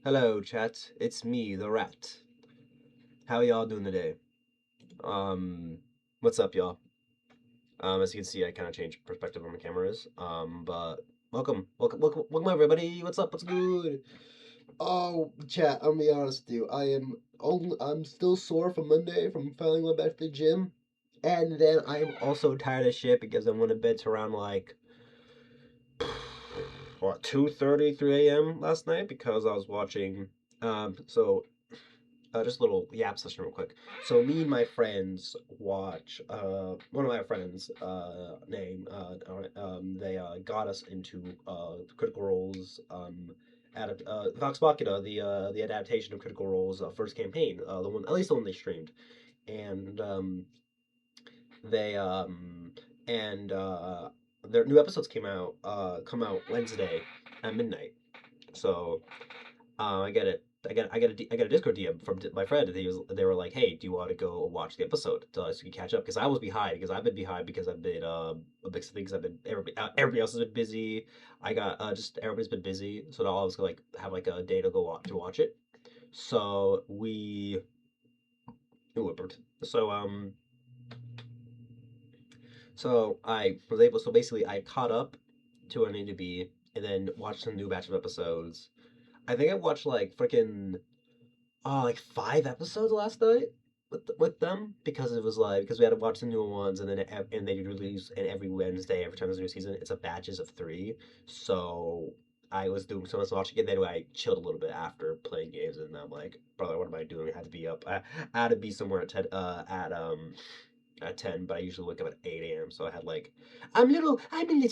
Hello, chat. It's me, the rat. How y'all doing today? Um, what's up, y'all? As you can see, I kind of changed perspective on my cameras. But welcome, everybody. What's up? What's good? Oh, chat. I'm gonna be honest with you. I'm still sore from Monday from finally going back to the gym, and then I'm also tired as shit because I went to bed to around like what 2:30, 3 a.m. last night because I was watching. Just a little yap session real quick. So me and my friends watch one of my friends name they got us into Critical Role's Vox Machina, the adaptation of Critical Role's first campaign, the one, at least the one they streamed. And they and their new episodes come out Wednesday at midnight. So I get it. I got a Discord DM from my friend. They were like, "Hey, do you want to go watch the episode so we can catch up?" Because I was behind because I've been behind because I've been a big things. I've been everybody else has been busy. I got just everybody's been busy, so all of us like have like a day to go watch it. So we whippered. So I was able. So basically, I caught up to where I needed to be, and then watched a new batch of episodes. I think I watched like freaking like 5 episodes last night with them because it was like because we had to watch the newer ones and they release and every Wednesday every time there's a new season it's a batches of 3. So I was doing so much watching it. Then I chilled a little bit after playing games and I'm like, brother, what am I doing? I had to be up. I had to be somewhere at 10 at 10, but I usually wake up at 8 a.m. So I had like I'm a little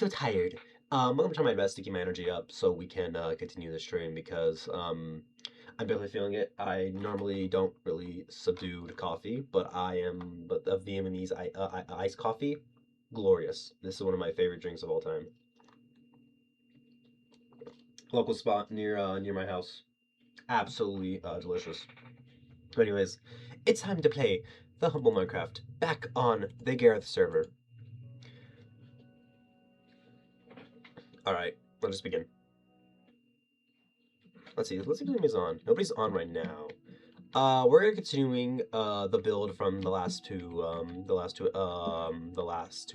tired. I'm gonna try my best to keep my energy up so we can continue the stream because I'm definitely feeling it. I normally don't really subdue coffee, but the Vietnamese iced coffee, glorious. This is one of my favorite drinks of all time. Local spot near my house, absolutely delicious. But anyways, it's time to play the Humble Minecraft back on the Gareth server. All right, let's just begin. Let's see if anybody's on. Nobody's on right now. We're continuing the build from the last two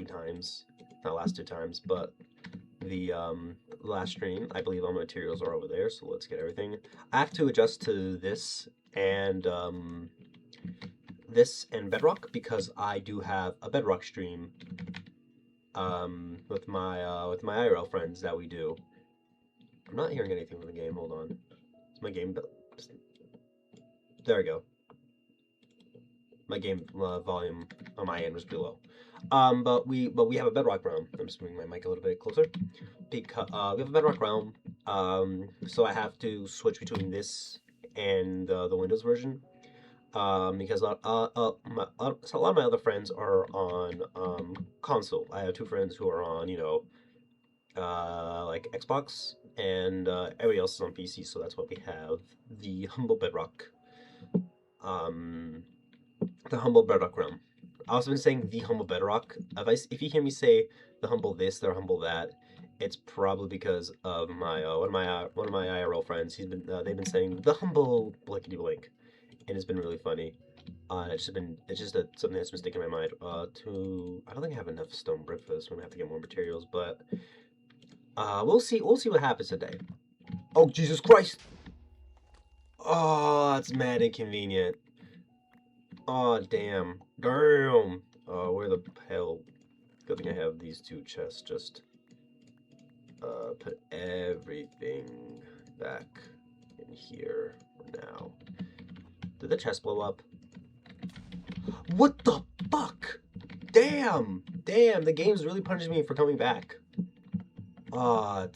times, not last 2 times, but the last stream. I believe all my materials are over there, so let's get everything. I have to adjust to this and Bedrock because I do have a Bedrock stream with my IRL friends that we do. I'm not hearing anything from the game. Hold on, is my game? There we go. My game volume on my end was below. But we have a Bedrock realm. I'm just moving my mic a little bit closer because we have a Bedrock realm. So I have to switch between this and the Windows version. Because so a lot of my other friends are on console. I have 2 friends who are on like Xbox, and everybody else is on PC. So that's why we have the Humble Bedrock um the Humble Bedrock realm. I also been saying the Humble Bedrock. If you hear me say the Humble this, the Humble that, it's probably because of my one of my IRL friends. They've been saying the Humble Blankety Blank, and it's been really funny. It's just something that's been sticking in my mind. I don't think I have enough stone brick for this. We're gonna have to get more materials, but we'll see what happens today. Oh Jesus Christ! Oh, that's mad inconvenient. Oh damn. Damn. Where the hell? Good thing I have these 2 chests. Just put everything back in here now. Did the chest blow up? What the fuck? Damn. Damn. The game's really punishing me for coming back. Ah,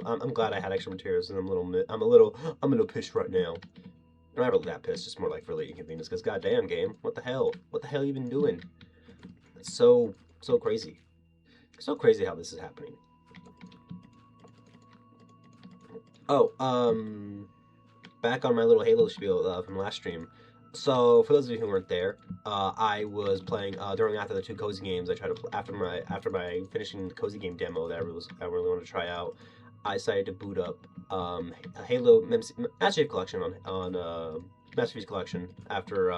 I'm glad I had extra materials, and I'm a little pissed right now. I'm not really that pissed, just more like really inconvenience. Because goddamn game, what the hell? What the hell you been doing? It's so crazy. So crazy how this is happening. Oh, back on my little Halo spiel from last stream. So for those of you who weren't there, I was playing after the 2 cozy games. I tried to after my finishing the cozy game demo that I really wanted to try out. I decided to boot up Halo Master Chief Collection on Master Chief Collection after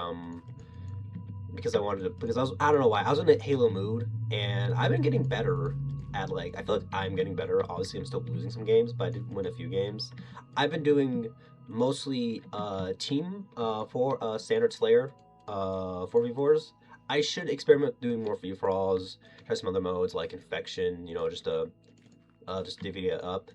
because I wanted to because I don't know why I was in a Halo mood and I've been getting better at like I feel like I'm getting better. Obviously, I'm still losing some games, but I did win a few games. I've been doing mostly team for standard Slayer 4v4s. I should experiment doing more free for alls, try some other modes like infection. You know, just divvy it up.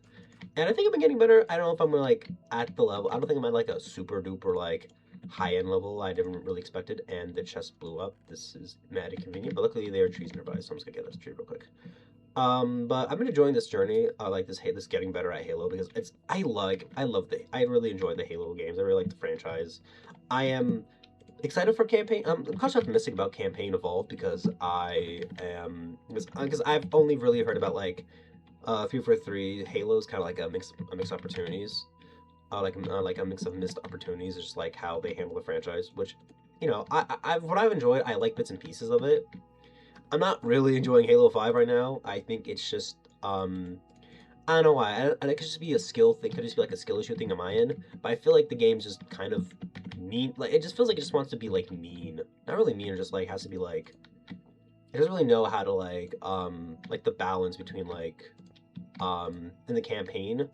And I think I've been getting better. I don't know if I'm like at the level. I don't think I'm at like a super duper like high end level. I didn't really expect it, and the chest blew up. This is mad inconvenient, but luckily there are trees nearby, so I'm just gonna get this tree real quick. But I've been enjoying this journey. I like this getting better at Halo because I really enjoy the Halo games. I really like the franchise. I am excited for campaign. I'm cautiously optimistic about campaign evolve because I am because I've only really heard about like 343 Halo is kind of like a mixed opportunities. Like a mix of missed opportunities. It's just like how they handle the franchise, which what I've enjoyed. I like bits and pieces of it. I'm not really enjoying Halo 5 right now. I think it's just I don't know why. And it could just be a skill thing. Could just be like a skill issue thing on my end. But I feel like the game's just kind of mean. Like it just feels like it just wants to be like mean. Not really mean. It just like has to be like. It doesn't really know how to like the balance between like in the campaign.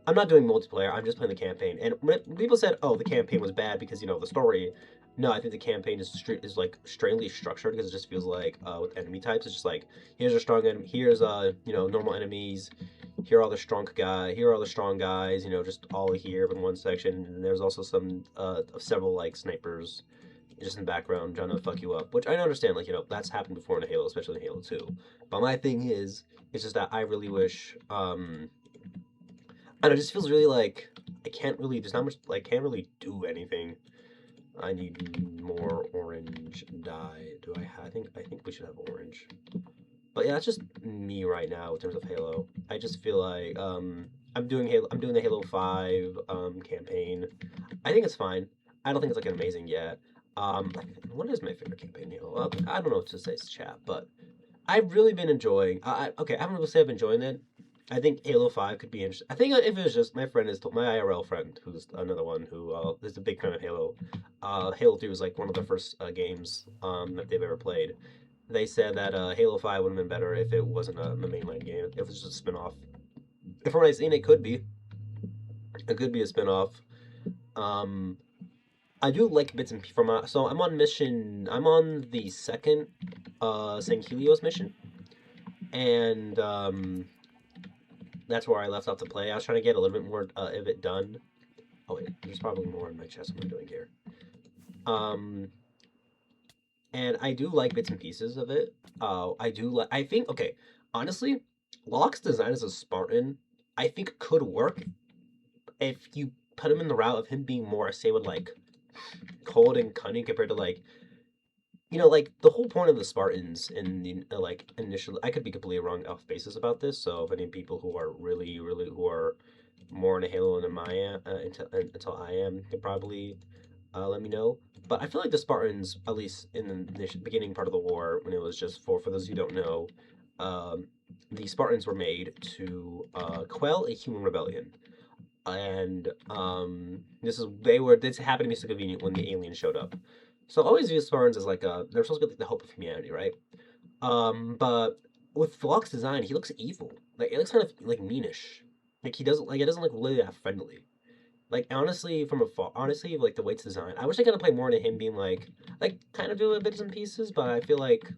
I'm not doing multiplayer. I'm just playing the campaign. And when people said, "Oh, the campaign was bad because the story," no, I think the campaign is like strangely structured because it just feels like with enemy types, it's just like here's a strong enemy, here's normal enemies, here are all the strong guy, here are all the strong guys, just all here in one section. And there's also some several like snipers just in the background trying to fuck you up, which I understand. Like that's happened before in Halo, especially in Halo 2. But my thing is, it's just that I really wish and it just feels really like I can't really. There's not much. Like, can't really do anything. I need more orange dye. Do I? I think we should have orange. But yeah, that's just me right now in terms of Halo. I just feel like I'm doing Halo. I'm doing the Halo 5 campaign. I think it's fine. I don't think it's like amazing yet. What is my favorite campaign in Halo? I don't know what to say. It's chat, but I've really been enjoying. Okay, I'm gonna say I've been enjoying it. I think Halo 5 could be interesting. I think if it was just my friend is my IRL friend, who's another one who is a big fan of Halo. Halo 3 was like one of the first games that they've ever played. They said that Halo 5 would have been better if it wasn't a mainline game. If it was just a spin-off. And from what I've seen, it could be. It could be a spin-off. Um, I do like bits and from so I'm on mission. I'm on the second St. Helios mission, and that's where I left off to play. I was trying to get a little bit more of it done. Oh wait, there's probably more in my chest. What am I doing here? Um, and I do like bits and pieces of it. I do like. I think okay, honestly, Locke's design as a Spartan, I think could work if you put him in the route of him being more, say, with like cold and cunning compared to like like the whole point of the Spartans in the like initially, I could be completely wrong off basis about this. So if any people who are really, really who are more into Halo than I am, until I am, can probably let me know. But I feel like the Spartans, at least in the beginning part of the war, when it was just for those who don't know, um, the Spartans were made to quell a human rebellion. And this happened to be so convenient when the aliens showed up. So I always view Spartans as like they're supposed to be like the hope of humanity, right? But with Locke's design, he looks evil. Like it looks kind of like meanish. Like he doesn't like it doesn't look really that friendly. Like honestly, honestly, like the way it's designed, I wish I could have played more into him being like kind of doing bits and pieces. But I feel like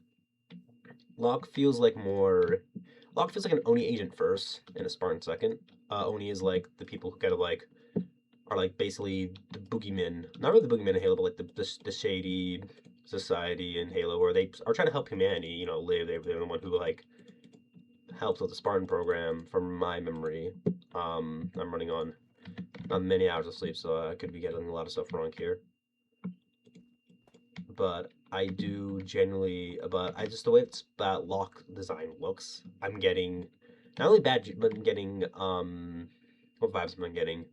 Locke feels like more. Locke feels like an Oni agent first and a Spartan second. Oni is like the people who kind of like are like basically the boogeymen, not really the boogeymen in Halo, but like the shady society in Halo where they are trying to help humanity, live. They're the one who like helps with the Spartan program, from my memory. I'm running on not many hours of sleep, so I could be getting a lot of stuff wrong here. But I do genuinely, but I just the way that Locke design looks, I'm getting not only bad, but I'm getting what vibes am I getting?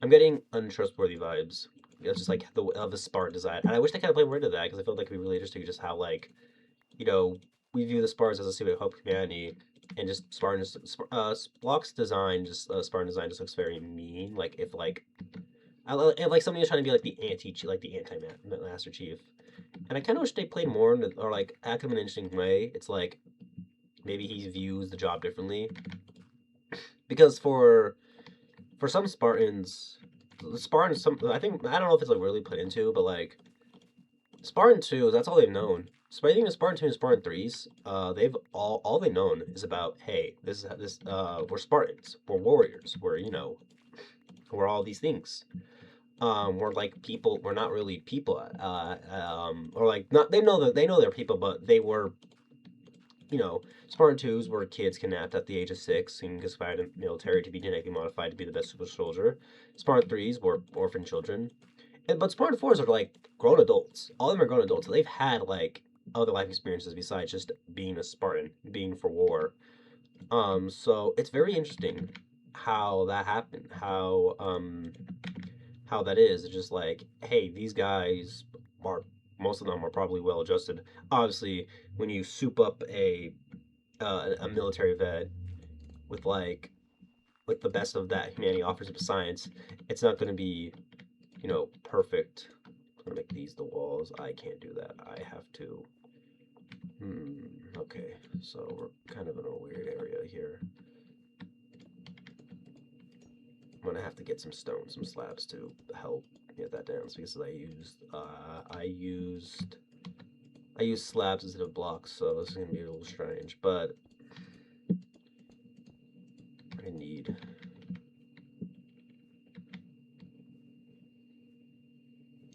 I'm getting untrustworthy vibes. It's just like the Spartan design, and I wish they kind of played more into that because I feel like it'd be really interesting just how like you know we view the Spartans as a symbol of hope humanity, and just Spartan Block's design, just Spartan design just looks very mean. Like if like somebody was trying to be like the anti Master Chief, and I kind of wish they played more or like act in an interesting way. It's like maybe he views the job differently because for some Spartans, the Spartans some I think I don't know if it's like really put into, but like Spartan 2, that's all they've known. So I think in Spartan 2 and Spartan 3s, they've all they've known is about, hey, we're Spartans, we're warriors, we're all these things. We're like people, we're not really people, or like not they know they're people, but they were, Spartan 2s were kids kidnapped at the age of 6 and conspired in the military to be genetically modified to be the best super soldier. Spartan 3s were orphan children. But Spartan 4s are like grown adults. All of them are grown adults. So they've had like other life experiences besides just being a Spartan, being for war. So it's very interesting how that happened, how that is. It's just like, hey, these guys are most of them are probably well adjusted. Obviously, when you soup up a military vet with like with the best of that humanity offers of science, it's not going to be perfect. I'm gonna make these the walls. I can't do that. I have to. Okay, so we're kind of in a weird area here. I'm gonna have to get some stones, some slabs to help get that down. Because I used slabs instead of blocks, so this is gonna be a little strange. But I need.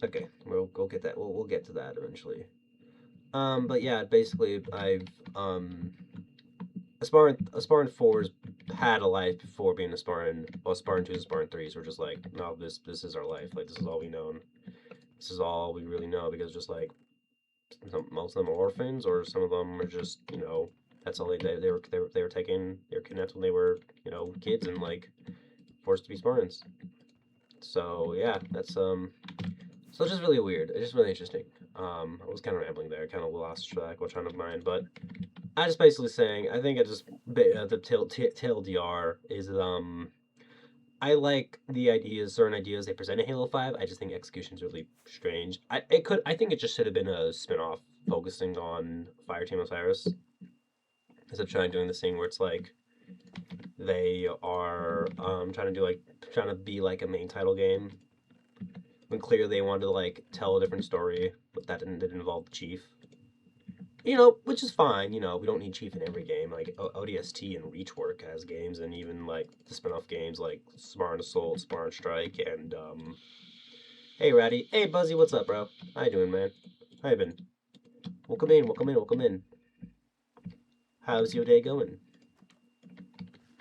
Okay, we'll get that. We'll get to that eventually. But yeah, basically a Spartan 4's had a life before being a Spartan. Well, Spartan 2s and Spartan 3s were just like, no, this is our life. Like this is all we know. This is all we really know because just like most of them are orphans, or some of them are just that's all they were taken. They were kidnapped when they were kids and like forced to be Spartans. So yeah, that's so it's just really weird. It's just really interesting. I was kind of rambling there, kind of lost track while trying to mind, but I just basically saying I think the TLDR is I like the ideas, certain ideas they present in Halo 5. I just think execution's really strange. I think it just should have been a spin-off focusing on Fireteam Osiris instead of doing this thing where it's like they are trying to be like a main title game when clearly they wanted to like tell a different story, but that didn't involve the Chief. Which is fine. We don't need Chief in every game. Like ODST and Reach work as games, and even like the spin-off games like Spartan Assault, Spartan Strike, and hey Ratty, hey Buzzy, what's up, bro? How you doing, man? How you been? Welcome in, welcome in, welcome in. How's your day going?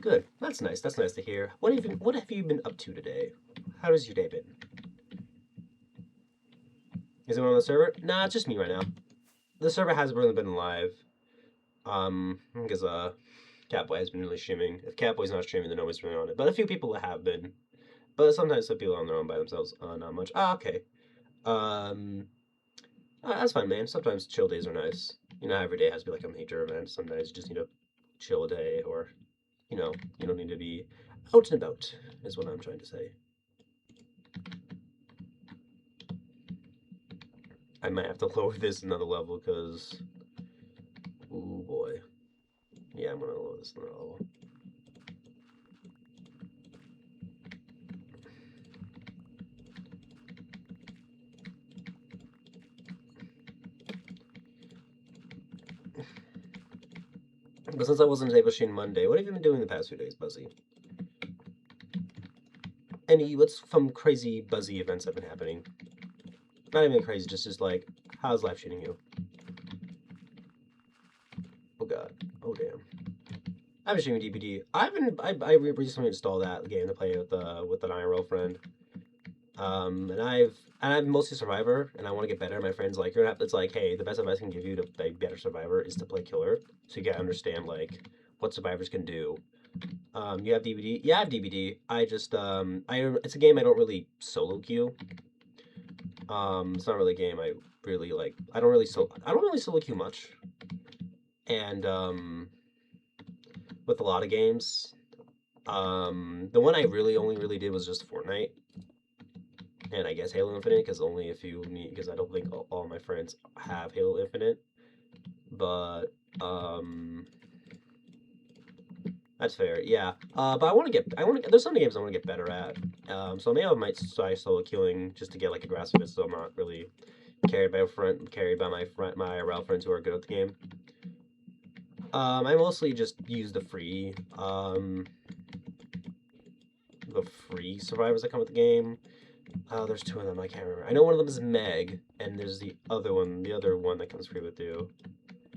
Good. That's nice. That's nice to hear. What have you been up to today? How has your day been? Is anyone on the server? Nah, it's just me right now. The server hasn't really been live. Because Catboy has been really streaming. If Catboy's not streaming, then nobody's really on it. But a few people have been. But sometimes some people are on their own by themselves. Not much. Okay. That's fine, man. Sometimes chill days are nice. Every day has to be like a major event. Sometimes you just need to chill a day, or you don't need to be out and about. Is what I'm trying to say. I might have to lower this another level because, ooh boy. Yeah, I'm gonna lower this another level. But since I wasn't able to stream Monday, what have you been doing the past few days, Buzzy? What's some crazy Buzzy events that have been happening? Not even crazy, just like, how's life treating you? Oh god. Oh damn. I've been streaming DBD. I recently installed that game to play with an IRL friend. And I'm mostly Survivor, and I want to get better. My friend's like, it's like, hey, the best advice I can give you to be better Survivor is to play Killer, so you can understand like what survivors can do. You have DBD? Yeah, I have DBD. It's a game I don't really solo queue. It's not really a game I really like. I don't really solo queue much, and with a lot of games. The one I only really did was just Fortnite, and I guess Halo Infinite, because only a few need, because I don't think all my friends have Halo Infinite. But that's fair, yeah. But there's some games I want to get better at. So maybe I might try solo queuing just to get like a grasp of it, so I'm not really carried by my IRL friends who are good at the game. I mostly just use the free survivors that come with the game. There's two of them. I can't remember. I know one of them is Meg, and there's the other one that comes free with you.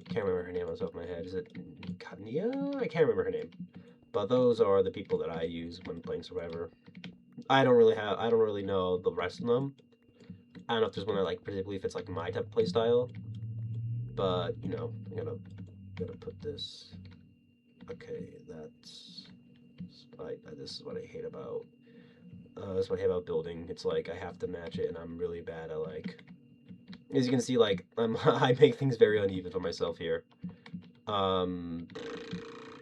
Can't remember her name off the top of my head. Is it Kania? I can't remember her name. But those are the people that I use when playing Survivor. I don't really know the rest of them. I don't know if there's one that like particularly fits like my type of playstyle. But you know, I'm gonna put this. Okay, this is what I hate about. That's what I hate about building. It's like I have to match it, and I'm really bad at like. As you can see, like I make things very uneven for myself here.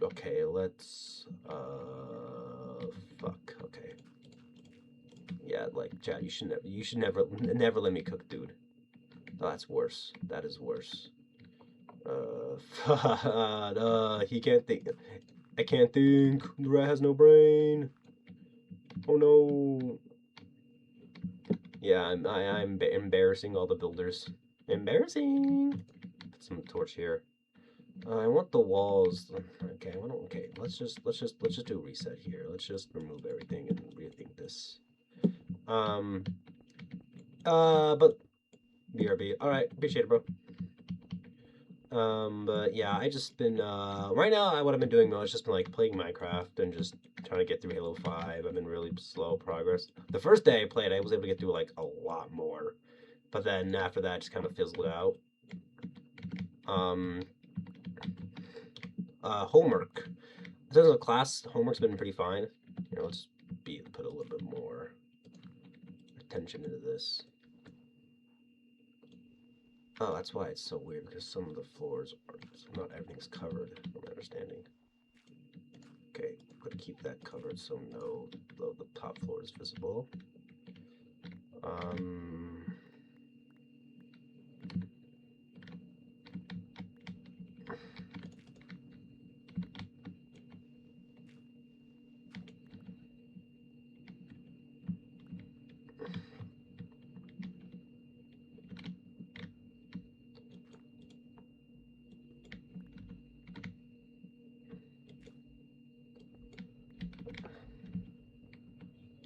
Okay, let's. Fuck. Okay. Yeah, like Chad, you should never let me cook, dude. Oh, that's worse. That is worse. He can't think. I can't think. The rat has no brain. Oh no. Yeah, I'm embarrassing all the builders. Embarrassing. Put some torch here. I want the walls. Okay, okay. Let's just do a reset here. Let's just remove everything and rethink this. But BRB. All right, appreciate it, bro. But yeah, I just been right now. What I've been doing most just been like playing Minecraft and just trying to get through Halo 5. I've been really slow progress. The first day I played, I was able to get through like a lot more, but then after that, just kind of fizzled out. Um, Homework. In terms of class, homework's been pretty fine. Here, let's put a little bit more attention into this. Oh, that's why it's so weird, because some of the floors are, not everything's covered, from my understanding. Okay, I'm going to keep that covered so the top floor is visible.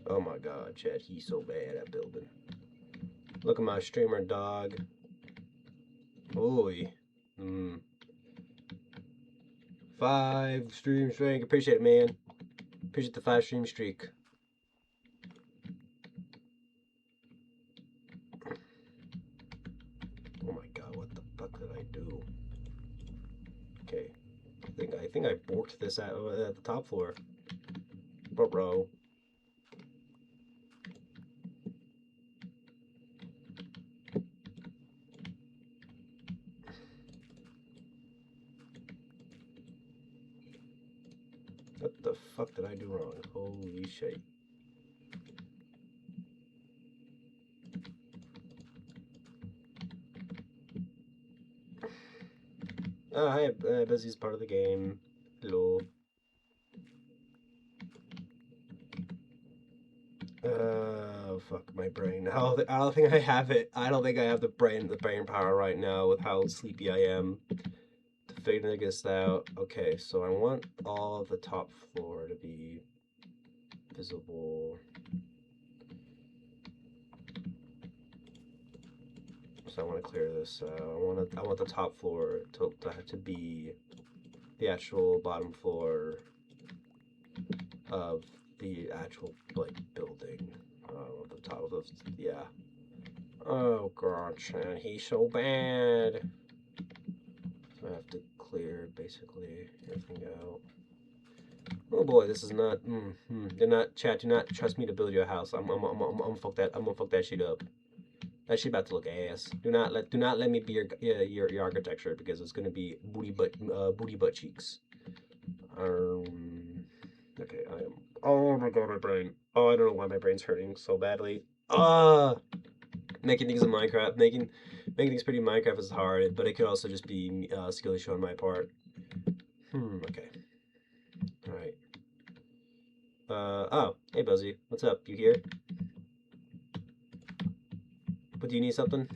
Oh my god, Chad, he's so bad at building. Look at my streamer dog. Oy. 5 stream streak. Appreciate it, man. Appreciate the 5 stream streak. Oh my god, what the fuck did I do? Okay. I think I borked this at the top floor. But bro. What the fuck did I do wrong? Holy shit. Hi, Buzzy's part of the game. Hello. Fuck my brain. I don't think I have it. I don't think I have the brain power right now with how sleepy I am to figure this out. Okay, so I want all of the top floor to be visible. So I want to clear this out. I want the top floor to be the actual bottom floor of the actual like building. The top of the yeah. Oh god, Chan, he's so bad. So I have to clear basically everything out. Oh boy, this is not. Do not chat. Do not trust me to build your house. I'm gonna fuck that. I'm gonna fuck that shit up. That shit about to look ass. Do not let me be your architecture because it's gonna be booty butt cheeks. Okay, I am. Oh my god, my brain. Oh, I don't know why my brain's hurting so badly. Making things in Minecraft, making things pretty in Minecraft is hard, but it could also just be a skill issue on my part. Okay. All right. Oh, hey Buzzy, what's up? You here? But do you need something?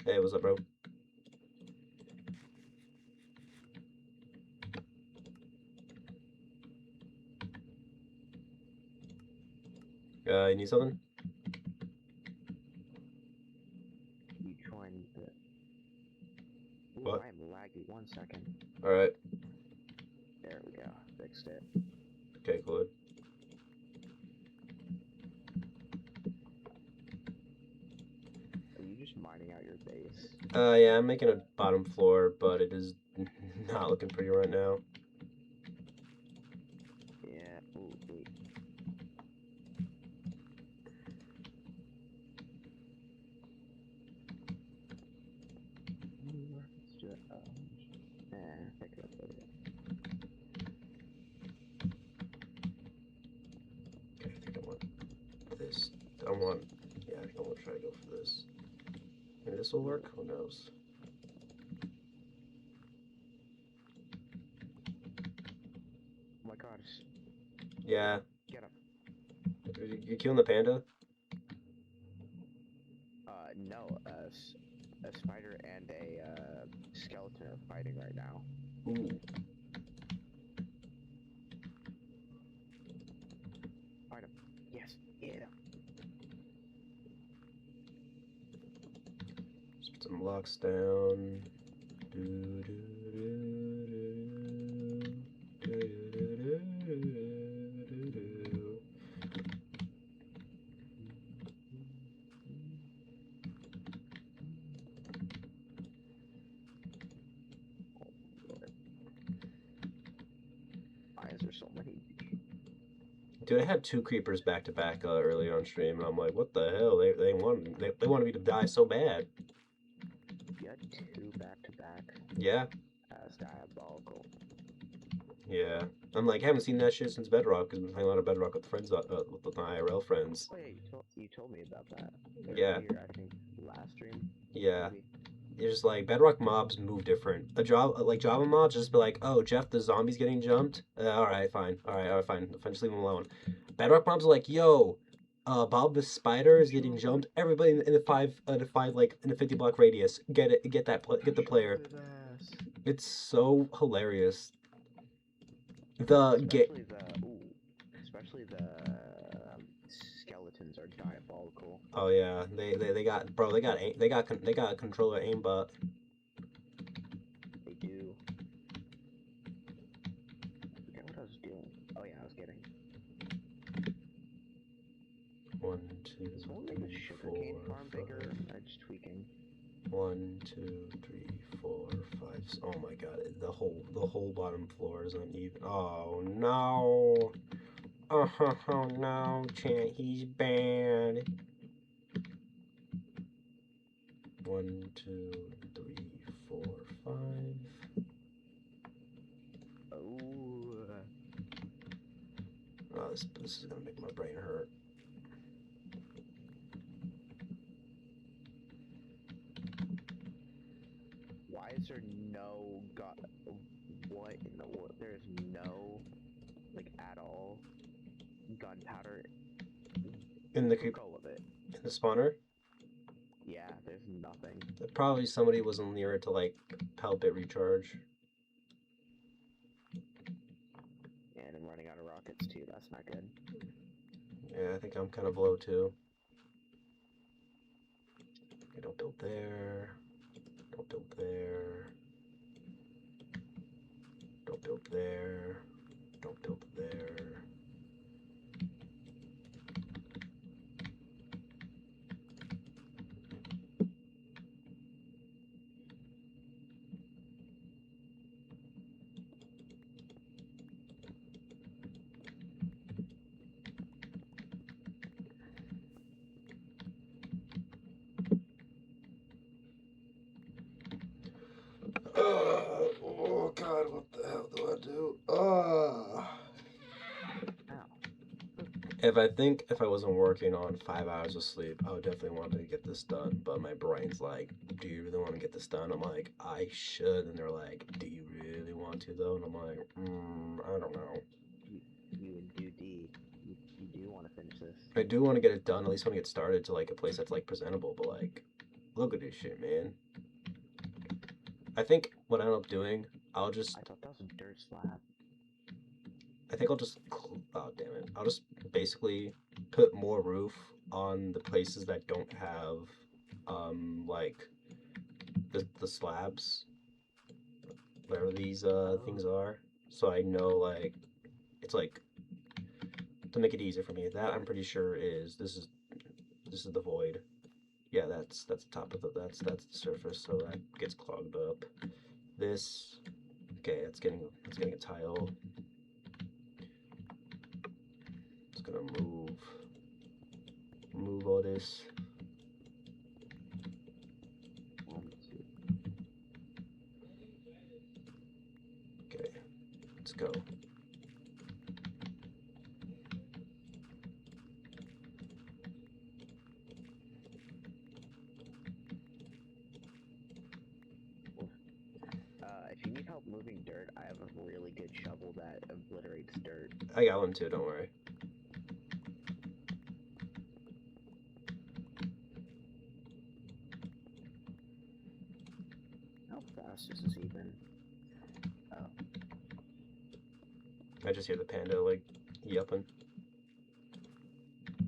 Hey, what's up, bro? You need something? You joined the. Ooh, What? I'm laggy. 1 second. All right. There we go. Fixed it. Okay, cool. Are you just mining out your base? Yeah, I'm making a bottom floor, but it is not looking pretty right now. Yeah. Ooh, wait. Let's do it. Pick it up later. Okay, I think I want this. I want. Yeah, I think I want to try to go for this. Maybe this will work. Who knows? Oh my gosh. Yeah. Get up. You killing the panda? No. A spider and a skeleton are fighting right now. Ooh. Fight him. Yes. Get him. Just put some blocks down. Oh Lord. Why is there so many? Dude, I had two creepers back to back earlier on stream, and I'm like, what the hell? They wanted me to die so bad. You had 2 back to back. Yeah, That's diabolical. yeah. I'm like, I haven't seen that shit since Bedrock because I've been playing a lot of Bedrock with friends, with my IRL friends. Oh yeah, you told me about that Yeah, earlier. I think last stream. yeah. Maybe. It's just like Bedrock mobs move different. A job like Java mobs just be like, oh, Jeff, the zombie's getting jumped. All right, fine. All right, fine. Fine, just leave him alone. Bedrock mobs are like, yo, Bob the spider is getting jumped. Everybody in the five like in the 50 block radius, get it, get the player. It's so hilarious. Especially the skeletons are diabolical. Oh yeah, they got bro, they got a controller aimbot. They do. I forget what I was doing. Oh yeah, I was getting. 1, 2, Does one make a 3, sugarcane 4, farm 5. bigger? Or am I just tweaking? 1, 2, 3, 4, 5. Oh my god, the whole bottom floor is uneven. Oh no. Oh no, Chant, he's bad. 1, 2, 3, 4, 5. Oh. Oh, this is gonna make my brain hurt. Why is there no god? What in the world? There is no, like at all, gunpowder. In the Go of it. in the spawner, Yeah, there's nothing. probably somebody wasn't near it to like help it recharge. And I'm running out of rockets too. That's not good. Yeah, I think I'm kind of low too. Okay, don't build there. Don't build there. Don't build there. Don't build there. dude. Ow. If I wasn't working on 5 hours of sleep, I would definitely want to get this done. But my brain's like, do you really want to get this done? I'm like, I should. And they're like, do you really want to though? And I'm like, I don't know. You do want to finish this. I do want to get it done. At least want to get started to like a place that's like presentable. But like, look at this shit, man. I think what I end up doing, I'll just I thought that was a dirt slab. I think I'll just, oh damn it, I'll just basically put more roof on the places that don't have, like the slabs, wherever these things are, so I know like it's like to make it easier for me. That I'm pretty sure is this is the void. Yeah, that's the top of that's the surface, so that gets clogged up. This, okay, it's getting a tile. It's gonna move all this. Okay, let's go. If you need help moving dirt, I have a really good shovel that obliterates dirt. I got one too, don't worry. How fast is this even? Oh. I just hear the panda like yupping.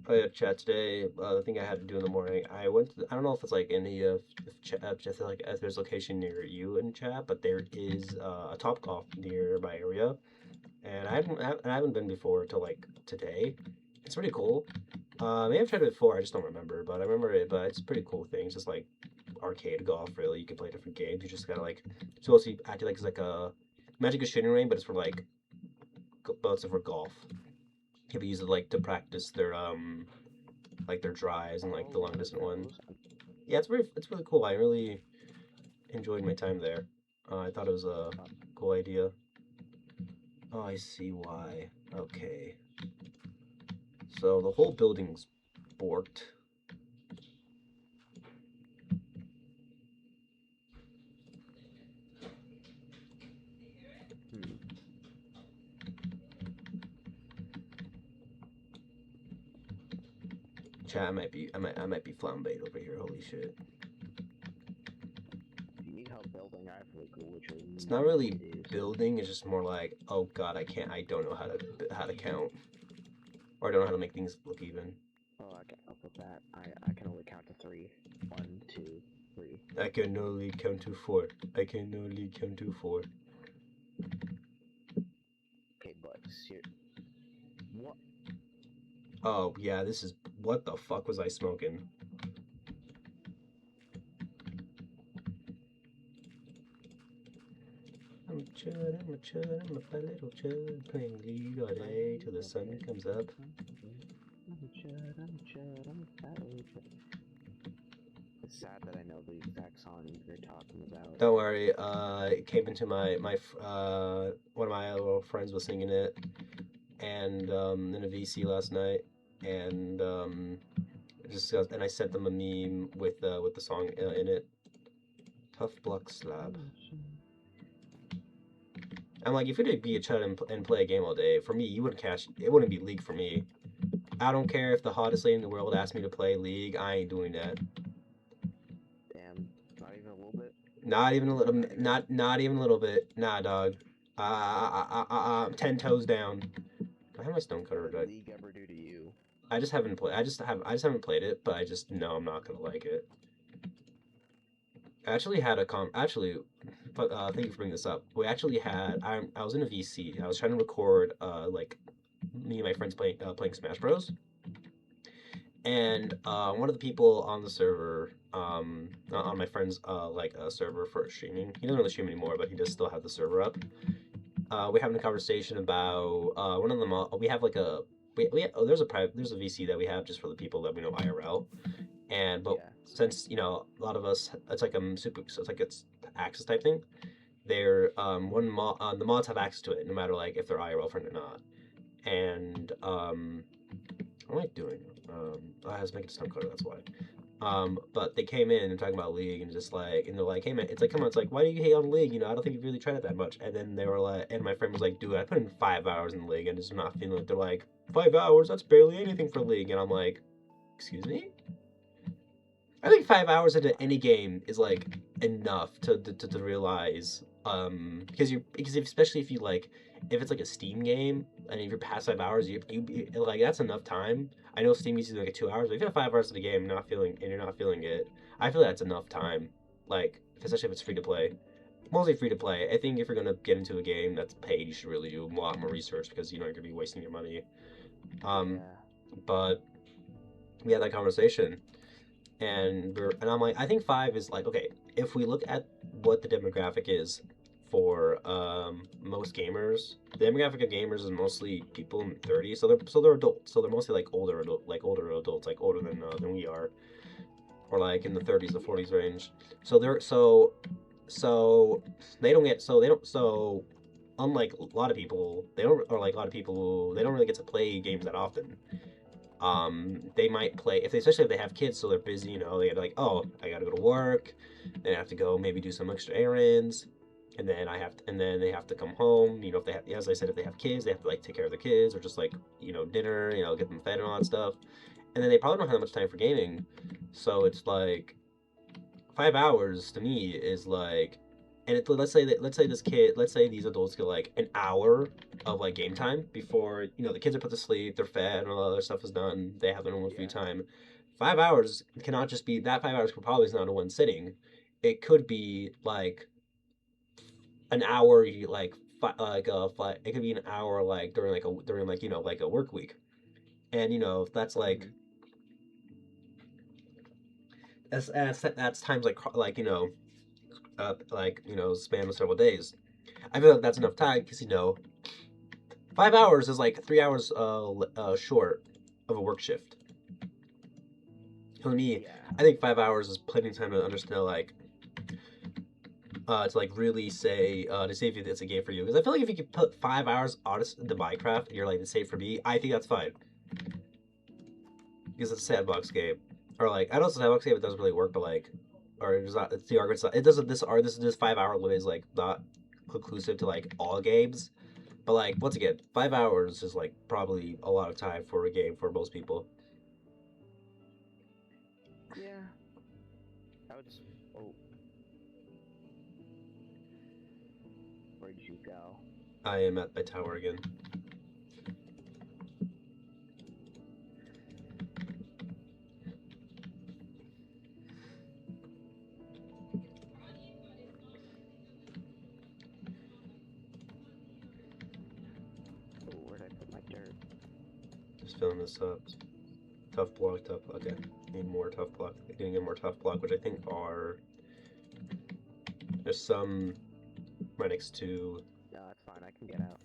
Oh yeah, chat today. The thing I had to do in the morning. I went. I don't know if it's like in the just like if there's location near you in chat, but there is a Top Golf near my area, and I haven't been before till like today. It's pretty cool. Maybe I've tried it before. I just don't remember, but I remember it. But it's a pretty cool thing. It's just like arcade golf. Really, you can play different games. You just gotta like it's supposed to act like it's like a Magic a shooting range, but it's for like but for golf. People use it like to practice their like their drives and like the long distance one. Yeah, it's really cool. I really enjoyed my time there. I thought it was a cool idea. Oh, I see why. Okay. So the whole building's borked. Chat, I might be flambéed over here. Holy shit. If you need help building, I have like literally. It's not really building. It's just more like, oh god, I don't know how to count, or I don't know how to make things look even. Oh, I can help with that. I can only count to 3. 1, 2, 3. I can only count to 4. I can only count to 4. Okay, but what? Oh yeah, this is what the fuck was I smoking? I'm a chud, I'm a chud, I'm a fat little chud, playing league all day till the sun comes up. It's sad that I know the exact song you're talking about. Don't worry, it came into my one of my little friends was singing it, and in a VC last night, and and I sent them a meme with the song in it. Tough block slab. I'm like, if you'd be a chud and play a game all day, for me, you wouldn't catch. It wouldn't be League for me. I don't care if the hottest lady in the world asked me to play League. I ain't doing that. Damn, not even a little bit. Not even a little. Not even a little bit. Nah, dog. 10 toes down. I have my stonecutter. What did League ever do to you? I just haven't played. I just haven't played it, but I just know I'm not gonna like it. I actually had a but thank you for bringing this up. We actually had. I was in a VC. I was trying to record like me and my friends playing Smash Bros. And one of the people on the server, on my friend's like server for streaming, he doesn't really stream anymore, but he does still have the server up. We're having a conversation about one of them. We have like a there's a VC that we have just for the people that we know IRL, and but since a lot of us, it's like it's access type thing. they're the mods have access to it no matter like if they're IRL friend or not. And what am I doing? I was making a stump coder, that's why. But they came in and talking about League and just like, and they're like, hey man, it's like, come on, it's like, why do you hate on League? You know, I don't think you've really tried it that much. And then they were like, and my friend was like, dude, I put in 5 hours in League and just not feeling it. They're like, 5 hours? That's barely anything for League. And I'm like, excuse me? I think 5 hours into any game is like enough to realize, because especially if you like, if it's like a Steam game and if you're past 5 hours, you like that's enough time. I know Steam uses like 2 hours, but if you have 5 hours of the game, not feeling and you're not feeling it, I feel that's enough time. Like especially if it's free to play, mostly free to play. I think if you're gonna get into a game that's paid, you should really do a lot more research because you know you're gonna be wasting your money. Um, Yeah. but we had that conversation and I'm like, I think 5 is like okay. If we look at what the demographic is for most gamers, the demographic of gamers is mostly people in the 30s, so they're adults, so they're mostly like older adults, like older than we are, or like in the 30s, the 40s range. So they're so they don't get so they don't so unlike a lot of people, they don't or like a lot of people who they don't really get to play games that often. They might play if they, especially if they have kids, so they're busy. You know, they're like, oh, I gotta go to work, then I have to go maybe do some extra errands, and then and then they have to come home. You know, if they have, as I said, if they have kids, they have to like take care of the kids or just like dinner. You know, get them fed and all that stuff, and then they probably don't have that much time for gaming. So it's like 5 hours to me is like, and let's say this kid, let's say these adults get like an hour of like game time before the kids are put to sleep, they're fed, and all the other stuff is done. They have their normal free Yeah. time. 5 hours cannot just be that. 5 hours could probably is not in one sitting. It could be like an hour, like it could be an hour like during like like a work week, and that's like Mhm. that's times like like span of several days. I feel like that's enough time because 5 hours is like 3 hours short of a work shift. To me, Yeah. I think 5 hours is plenty of time to understand to like really say to see if it's a game for you. Because I feel like if you could put 5 hours honest into Minecraft, and you're like it's safe for me. I think that's fine because it's a sandbox game, or like I know it's a sandbox game. It doesn't really work, but like, or it's not. It's the argument. It doesn't. This 5 hour limit is like not conclusive to like all games. But like once again, 5 hours is like probably a lot of time for a game for most people. Yeah. I would. Oh, where'd you go? I am at my tower again. Oh, where'd I put my dirt? Just filling this up. Tough block, tough. Okay, need more tough block. Getting in more tough block, which I think are there's some right next to. No, that's fine. I can get out.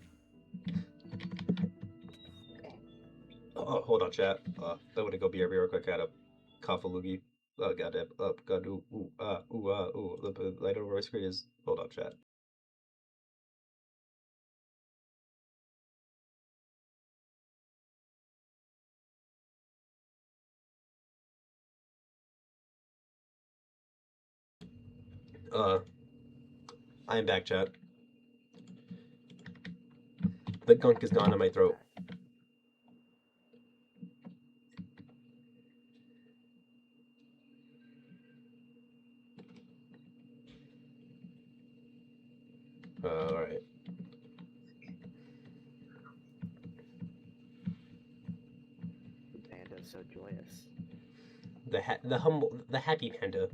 Oh, hold on, chat. I want to go BRB real quick. I got a cough a loogie. Goddamn. God, ooh. I don't know where my screen is. Hold on, chat. Uh, I am back, chat. The gunk is gone in my throat. All right. The panda's so joyous. The happy panda.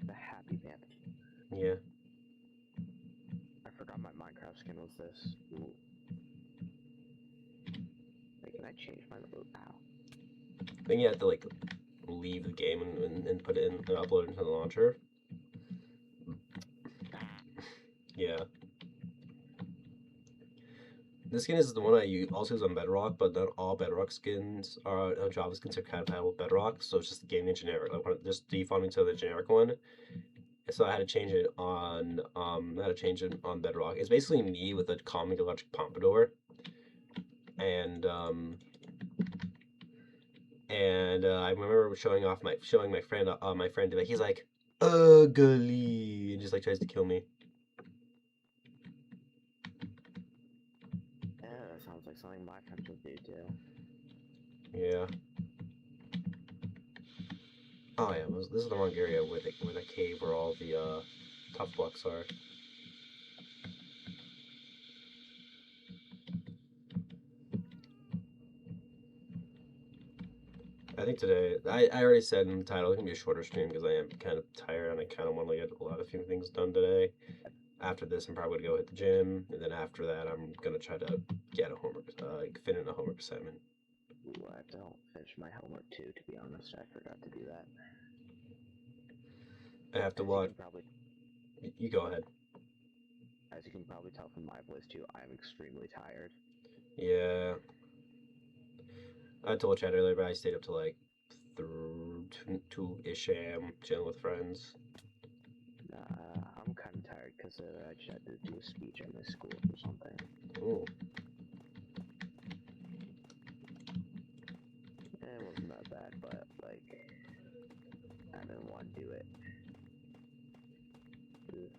The happy panda. Yeah. I forgot my Minecraft skin was this. Ooh. Wait, can I change my? Ow. I think you have to like leave the game and put it in and upload it into the launcher. Yeah. This skin is the one I also use on Bedrock, but not all Bedrock skins are Java skins are compatible with Bedrock, so it's just the game in generic, like just defaulting to the generic one. So I had to change it on Bedrock. It's basically me with a Comic Electric Pompadour, and I remember showing my friend like he's like ugly and just like tries to kill me. Yeah, that sounds like something my friends would do too. Yeah. Oh yeah, this is the wrong area where the cave where all the tough blocks are. I think today I already said in the title it's gonna be a shorter stream because I am kind of tired and I kind of want to get a lot of few things done today. After this, I'm probably gonna go hit the gym, and then after that, I'm gonna try to get a homework, fit in a homework assignment. Ooh, I have to finish my homework too, to be honest. I forgot to do that. I have to As you watch. can probably You go ahead. as you can probably tell from my voice too, I'm extremely tired. Yeah, I told Chad earlier, but I stayed up to like 2 ish a.m. chilling with friends. I'm kind of tired because I just had to do a speech at my school for something. Ooh. It wasn't that bad, but like I didn't want to do it. Ugh.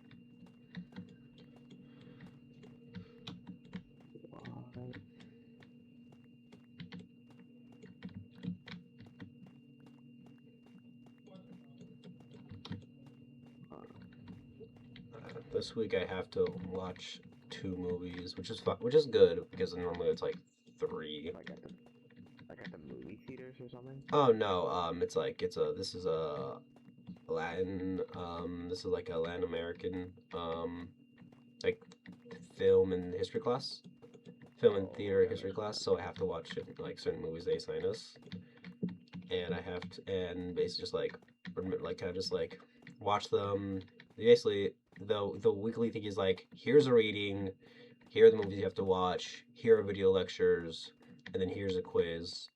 What? This week I have to watch 2 movies, which is good because normally it's like 3. Like at the movie theaters or something. Oh no, it's like this is a Latin this is like a Latin American like film and history class, film and Oh, theater okay, history that's class. fine. So I have to watch like certain movies they assign us, and I have to and basically just like kind of just like watch them. Basically, the weekly thing is like here's a reading, here are the movies you have to watch, here are video lectures, and then here's a quiz.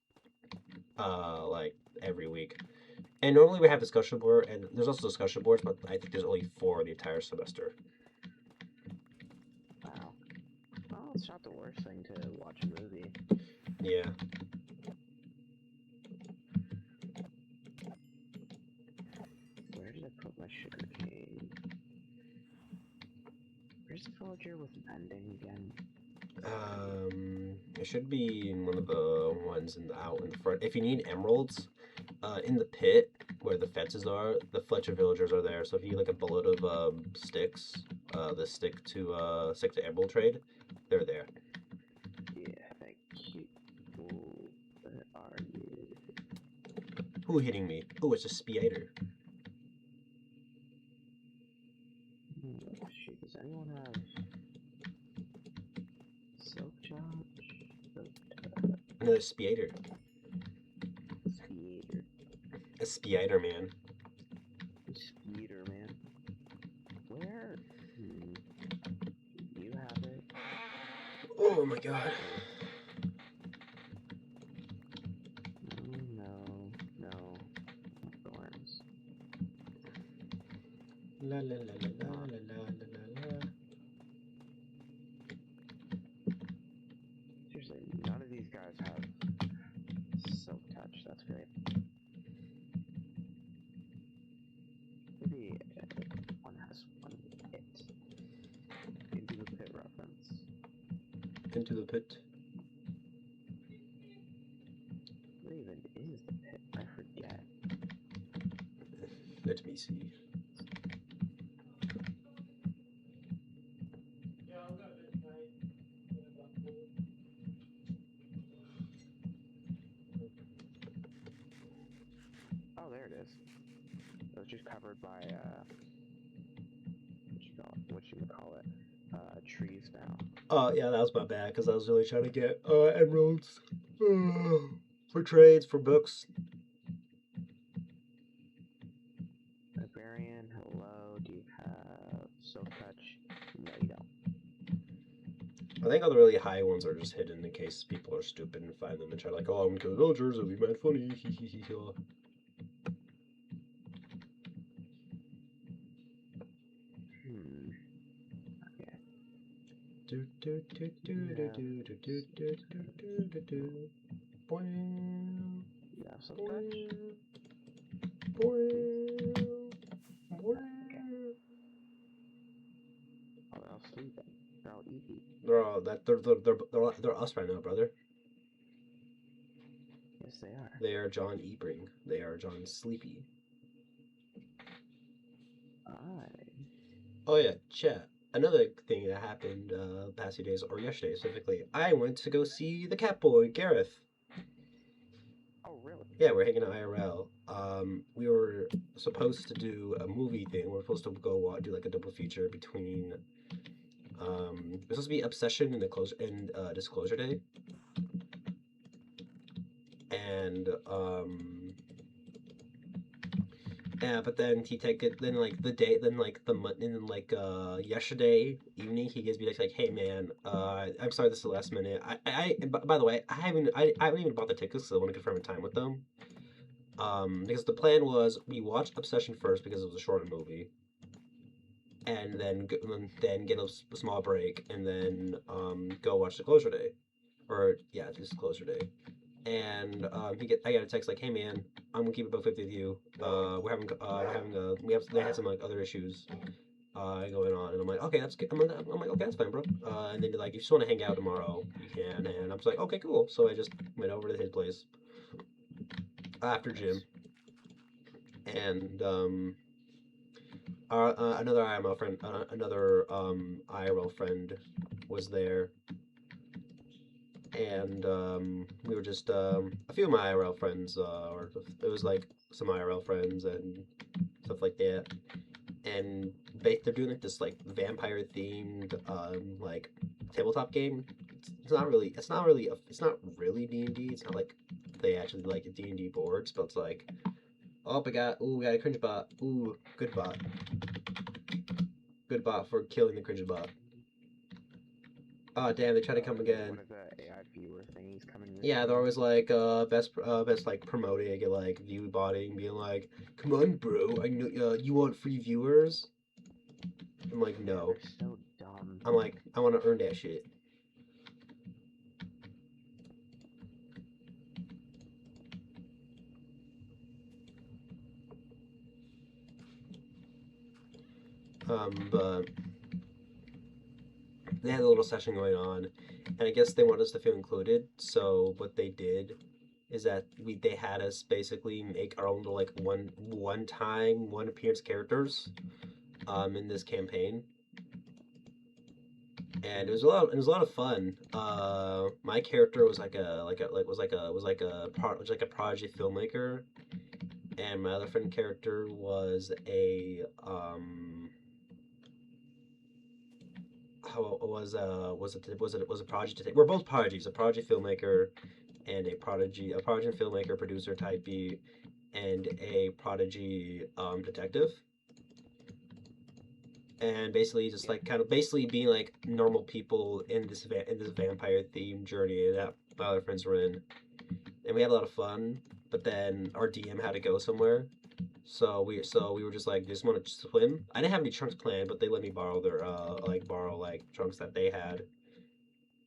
Like every week. And normally we have discussion board, and there's also discussion boards, but I think there's only 4 the entire semester. Wow. Well, it's not the worst thing to watch a movie. Yeah. Where did I put my sugar cane? Where's the villager with vending again? It should be in one of the ones out in the front. If you need emeralds, in the pit where the fences are, the Fletcher villagers are there. So if you get like a bullet of sticks, the stick to emerald trade, they're there. Yeah, thank you. Ooh, where are you? Who hitting me? Oh, it's a spider. Oh, shoot, does anyone have silk charge? Another spider. Speeder. A spider man. Speeder, man. Where? You have it? Oh my god. No. Thorns. La la la la la la la la la. Seriously, none of these guys have silk touch. That's great. Maybe one has one hit. Into the pit reference. Into the pit. What even is the pit? I forget. Let me see. Oh, there it is. It was just covered by what you call it, trees now. Oh yeah, that was my bad because I was really trying to get emeralds for trades for books. Librarian, hello. Do you have silk touch? No, you don't. I think all the really high ones are just hidden in case people are stupid and find them and try like, oh, I'm gonna kill the villagers. It'll be mad funny. You have some touch? Oh, they're all sleeping. They're all eating. They're us right now, brother. Yes, they are. They are John Ebring. They are John Sleepy. Oh yeah, chat. Another thing that happened past few days, or yesterday specifically, I went to go see the Catboy, Gareth. Oh, really? Yeah, we're hanging out IRL. We were supposed to do a movie thing. We're supposed to go do like a double feature between. It was supposed to be Obsession and Disclosure Day, and yeah, but then he take it. Then like the day, then like the month, and then like yesterday evening, he gives me like, hey man, I'm sorry this is the last minute. By the way, I haven't even bought the tickets because I want to confirm a time with them. Because the plan was we watched Obsession first because it was a shorter movie, and then get a small break, and then go watch Disclosure Day, or yeah, Disclosure Day. And I got a text like, "Hey man, I'm gonna keep it about 50 with you. They had some like other issues going on," and I'm like, "Okay, that's good." I'm like, "Okay, that's fine, bro." And then they're like, "If you just want to hang out tomorrow, you can." And I'm just like, "Okay, cool." So I just went over to his place after gym, and another IRL friend was there, and we were just a few of my IRL friends, or it was like some IRL friends and stuff like that, and they're doing like this like vampire themed like tabletop game. It's not really D&D. It's not like they actually like D&D boards, but it's like, oh, we got a cringe bot. Ooh, good bot. Good bot for killing the cringe bot. Oh damn, they try to come again. One of the AI viewer thingies coming. Yeah, they're always like best like promoting, get like view botting, being like, come on, bro, I know you want free viewers. I'm like, no. They're so dumb. I'm like, I want to earn that shit. But they had a little session going on, and I guess they wanted us to feel included. So what they did is that they had us basically make our own little like one appearance characters in this campaign, and it was a lot of fun. My character was like a prodigy filmmaker, and my other friend character was a how was a prodigy. We're both prodigies, a prodigy filmmaker and a prodigy filmmaker, producer type B, and a prodigy detective. And basically just like kind of basically being like normal people in this vampire themed journey that my other friends were in, and we had a lot of fun. But then our DM had to go somewhere, so we were just like, just want to swim. I didn't have any trunks planned, but they let me borrow their borrow like trunks that they had,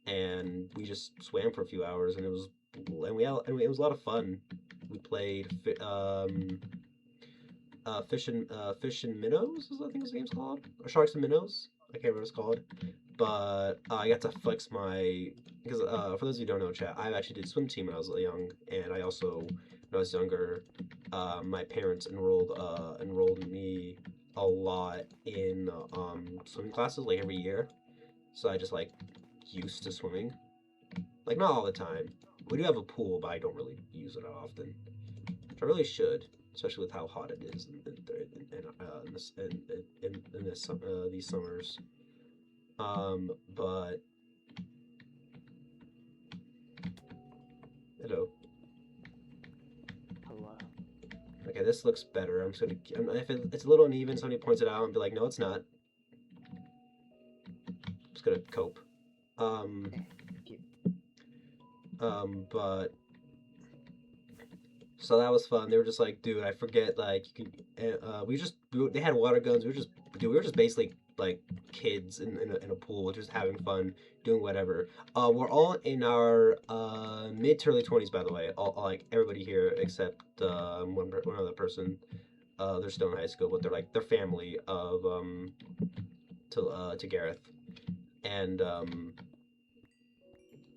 and we just swam for a few hours, and it was a lot of fun. We played Fish and Minnows, I think the game's called, or Sharks and Minnows. I can't remember what it's called, but I got to flex my because for those of you who don't know, chat, I actually did swim team when I was young, and I also when I was younger, my parents enrolled me a lot in swimming classes like every year, so I just like used to swimming, like not all the time. We do have a pool, but I don't really use it often. Which I really should, especially with how hot it is in these summers. But hello. Hello. Okay, this looks better. I'm just gonna. If it's a little uneven, somebody points it out and be like, "No, it's not." I'm just gonna cope. But so that was fun. They were just like, dude, I forget, like, you can. They had water guns. We were just basically like kids in a pool, just having fun, doing whatever. We're all in our mid to early 20s, by the way. All like everybody here except one other person. They're still in high school, but they're like they're family of to Gareth, and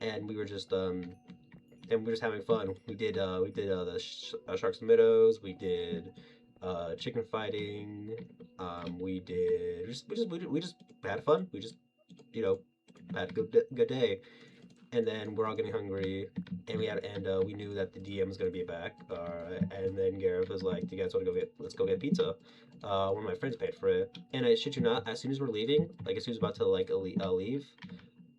and we were just and we were just having fun. We did Sharks and Minnows. We did chicken fighting. We did we just had fun. We just you know had a good day. And then we're all getting hungry, and we knew that the DM was gonna be back. And then Gareth was like, "Do you guys want to let's go get pizza?" One of my friends paid for it, and I shit you not, as soon as we're leaving, like as soon as we're about to like leave,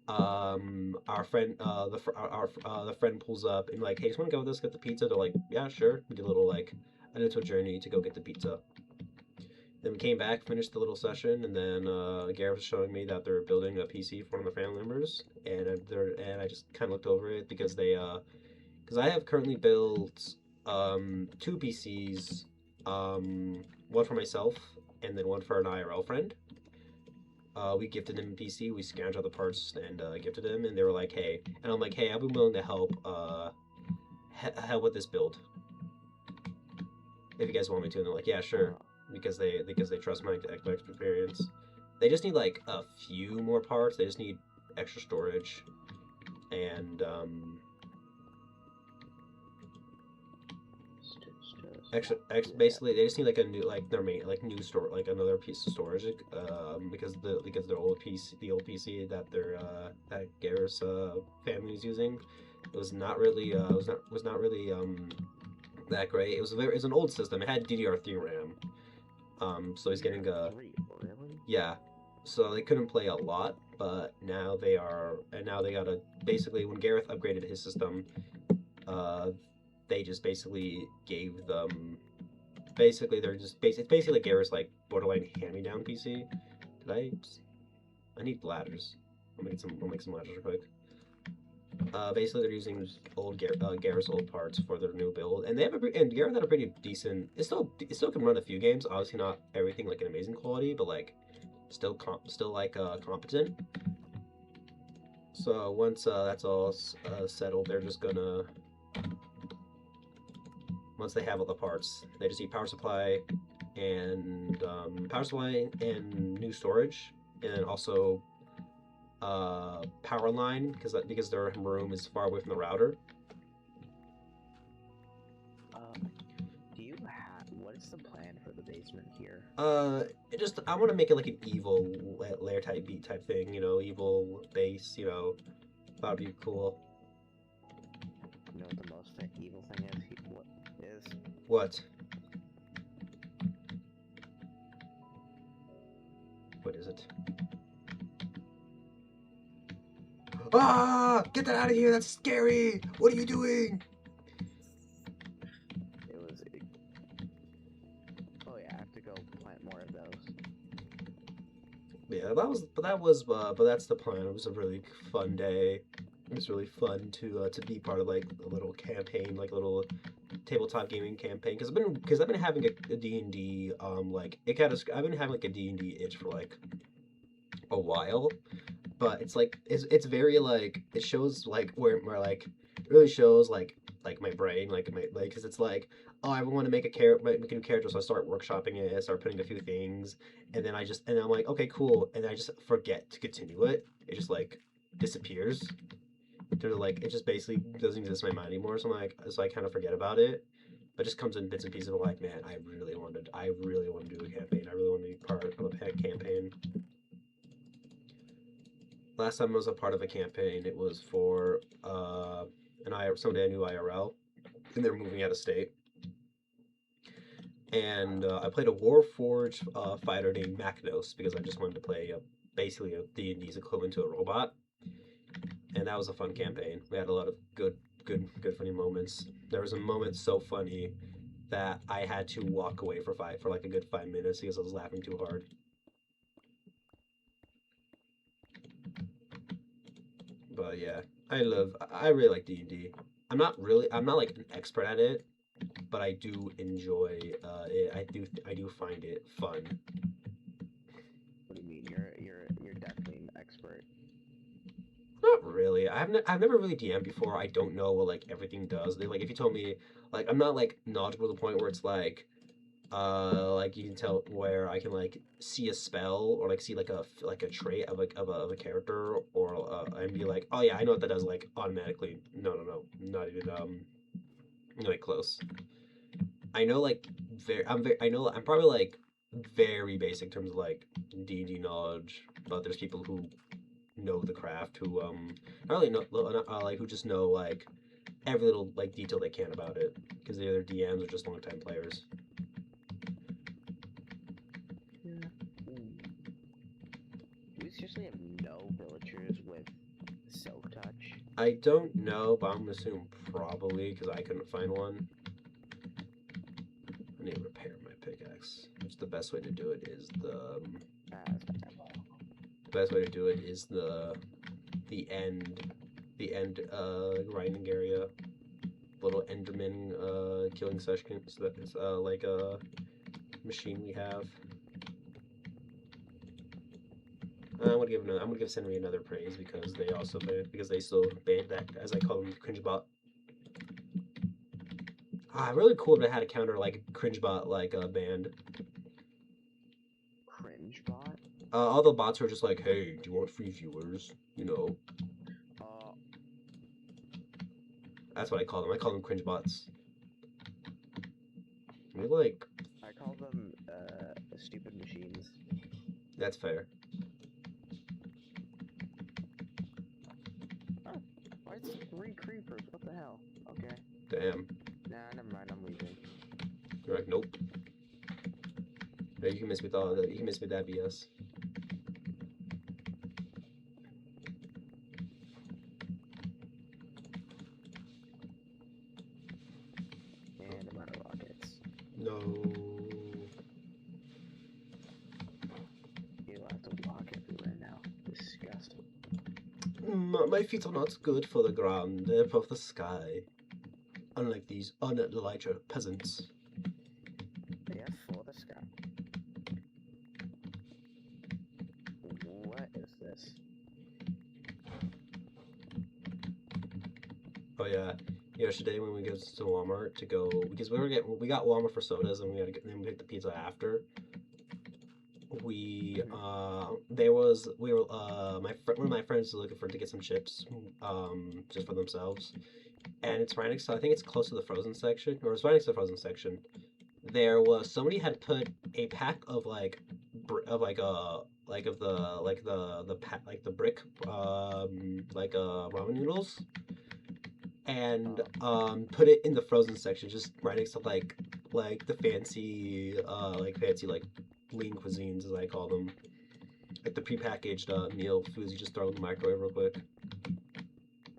our friend, the friend pulls up and like, "Hey, just want to go with us get the pizza?" They're like, "Yeah, sure." We did a little like a little journey to go get the pizza. Then we came back, finished the little session, and then Gareth was showing me that they're building a PC for one of the family members, and I just kind of looked over it because because I have currently built two PCs, one for myself and then one for an IRL friend. We gifted them a PC. We scrounged out the parts and gifted them, and they were like, "Hey," and I'm like, "Hey, I've been willing to help help with this build if you guys want me to." And they're like, "Yeah, sure," because they trust my experience. They just need like a few more parts. They just need extra storage and basically they just need like a new like their main like new store like another piece of storage because their old PC that their that Garrett's family is using was not really was not really that great. It was an old system. It had DDR3 RAM. So he's getting Three, really? yeah. So they couldn't play a lot, but now they are, and now they gotta basically when Gareth upgraded his system, uh, they just basically gave them basically they're just it's basically like Garrett's like borderline hand-me-down PC. Did I need ladders. I'll make some ladders real quick. Basically, they're using Garrett's old parts for their new build, and and Garrett had a pretty decent. It still can run a few games. Obviously, not everything like an amazing quality, but like still like competent. So once that's all settled, they're just gonna once they have all the parts, they just need power supply and new storage, and also power line because their room is far away from the router. Do you have what is the plan for the basement here? I want to make it like an evil layer type beat type thing. Evil base. That'd be cool. You know what the most evil thing is? What is? What? What is it? Ah! Get that out of here! That's scary! What are you doing? Oh yeah, I have to go plant more of those. Yeah, but that's the plan. It was a really fun day. It was really fun to be part of like a little campaign, like a little tabletop gaming campaign. Because I've been having a D&D like I've been having like a D&D itch for like a while, but it's like it's very like it shows like where like it really shows like my brain like my like because it's like, oh, I want to make make a new character, so I start workshopping it, I start putting a few things, and then I'm like, okay, cool, and I just forget to continue it. It just like disappears. They're like it just basically doesn't exist in my mind anymore. So I kind of forget about it. But it just comes in bits and pieces. Of like, man, I really want to do a campaign. I really want to be part of a campaign. Last time I was a part of a campaign, it was for somebody I knew IRL, and they're moving out of state. And I played a Warforged fighter named Macnos because I just wanted to play basically a D&D's equivalent to a robot, and that was a fun campaign. We had a lot of good funny moments. There was a moment so funny that I had to walk away for like a good 5 minutes because I was laughing too hard. But yeah, I really like D&D. I'm not like an expert at it, but I do enjoy it. I do find it fun. What do you mean? Not really. I've never really DM'd before. I don't know what like everything does. Like if you told me, like I'm not like knowledgeable to the point where it's like you can tell where I can like see a spell or like see like a trait of of a character or and be like, oh yeah, I know what that does like automatically. No, no, no, not even like close. I know like I know I'm probably like very basic in terms of like D&D knowledge, but there's people who know the craft who not really know like who just know like every little like detail they can about it because they're either DMs or just longtime players. Yeah. Do we seriously have no villagers with silk touch? I don't know, but I'm gonna assume probably because I couldn't find one. I need to repair my pickaxe. Which the best way to do it is the best way to do it is the end grinding area, little Enderman killing session. So that is like a machine we have. I'm gonna give Senri another praise because they still banned that, as I call them, cringebot. Really cool to had a counter like cringebot like banned. Cringe bot? All the bots were just like, hey, do you want free viewers? You know, Uh, that's what I call them. I call them cringebots. We like I call them stupid machines. that's fair. Oh, why it's 3 creepers? What the hell? Okay. Damn. Nah, never mind. I'm leaving. You're like, nope. No, you can miss me with all that. You can miss me with that BS. And I'm out of rockets. No. You have to walk everywhere now. Disgusting. My feet are not good for the ground. They're for the sky. Unlike these unenlightened peasants. Yeah, for the sky. What is this? Oh yeah. Yesterday when we go to Walmart to go because we got Walmart for sodas and we had to then we picked the pizza after. We there was we were one of my friends was looking for to get some chips just for themselves, and it's right next to, I think it's close to the frozen section, or it's right next to the frozen section. There was somebody had put a pack of like of like like of the pack like the brick ramen noodles and put it in the frozen section just right next to like the fancy like lean cuisines as I call them, like the prepackaged meal foods you just throw in the microwave real quick.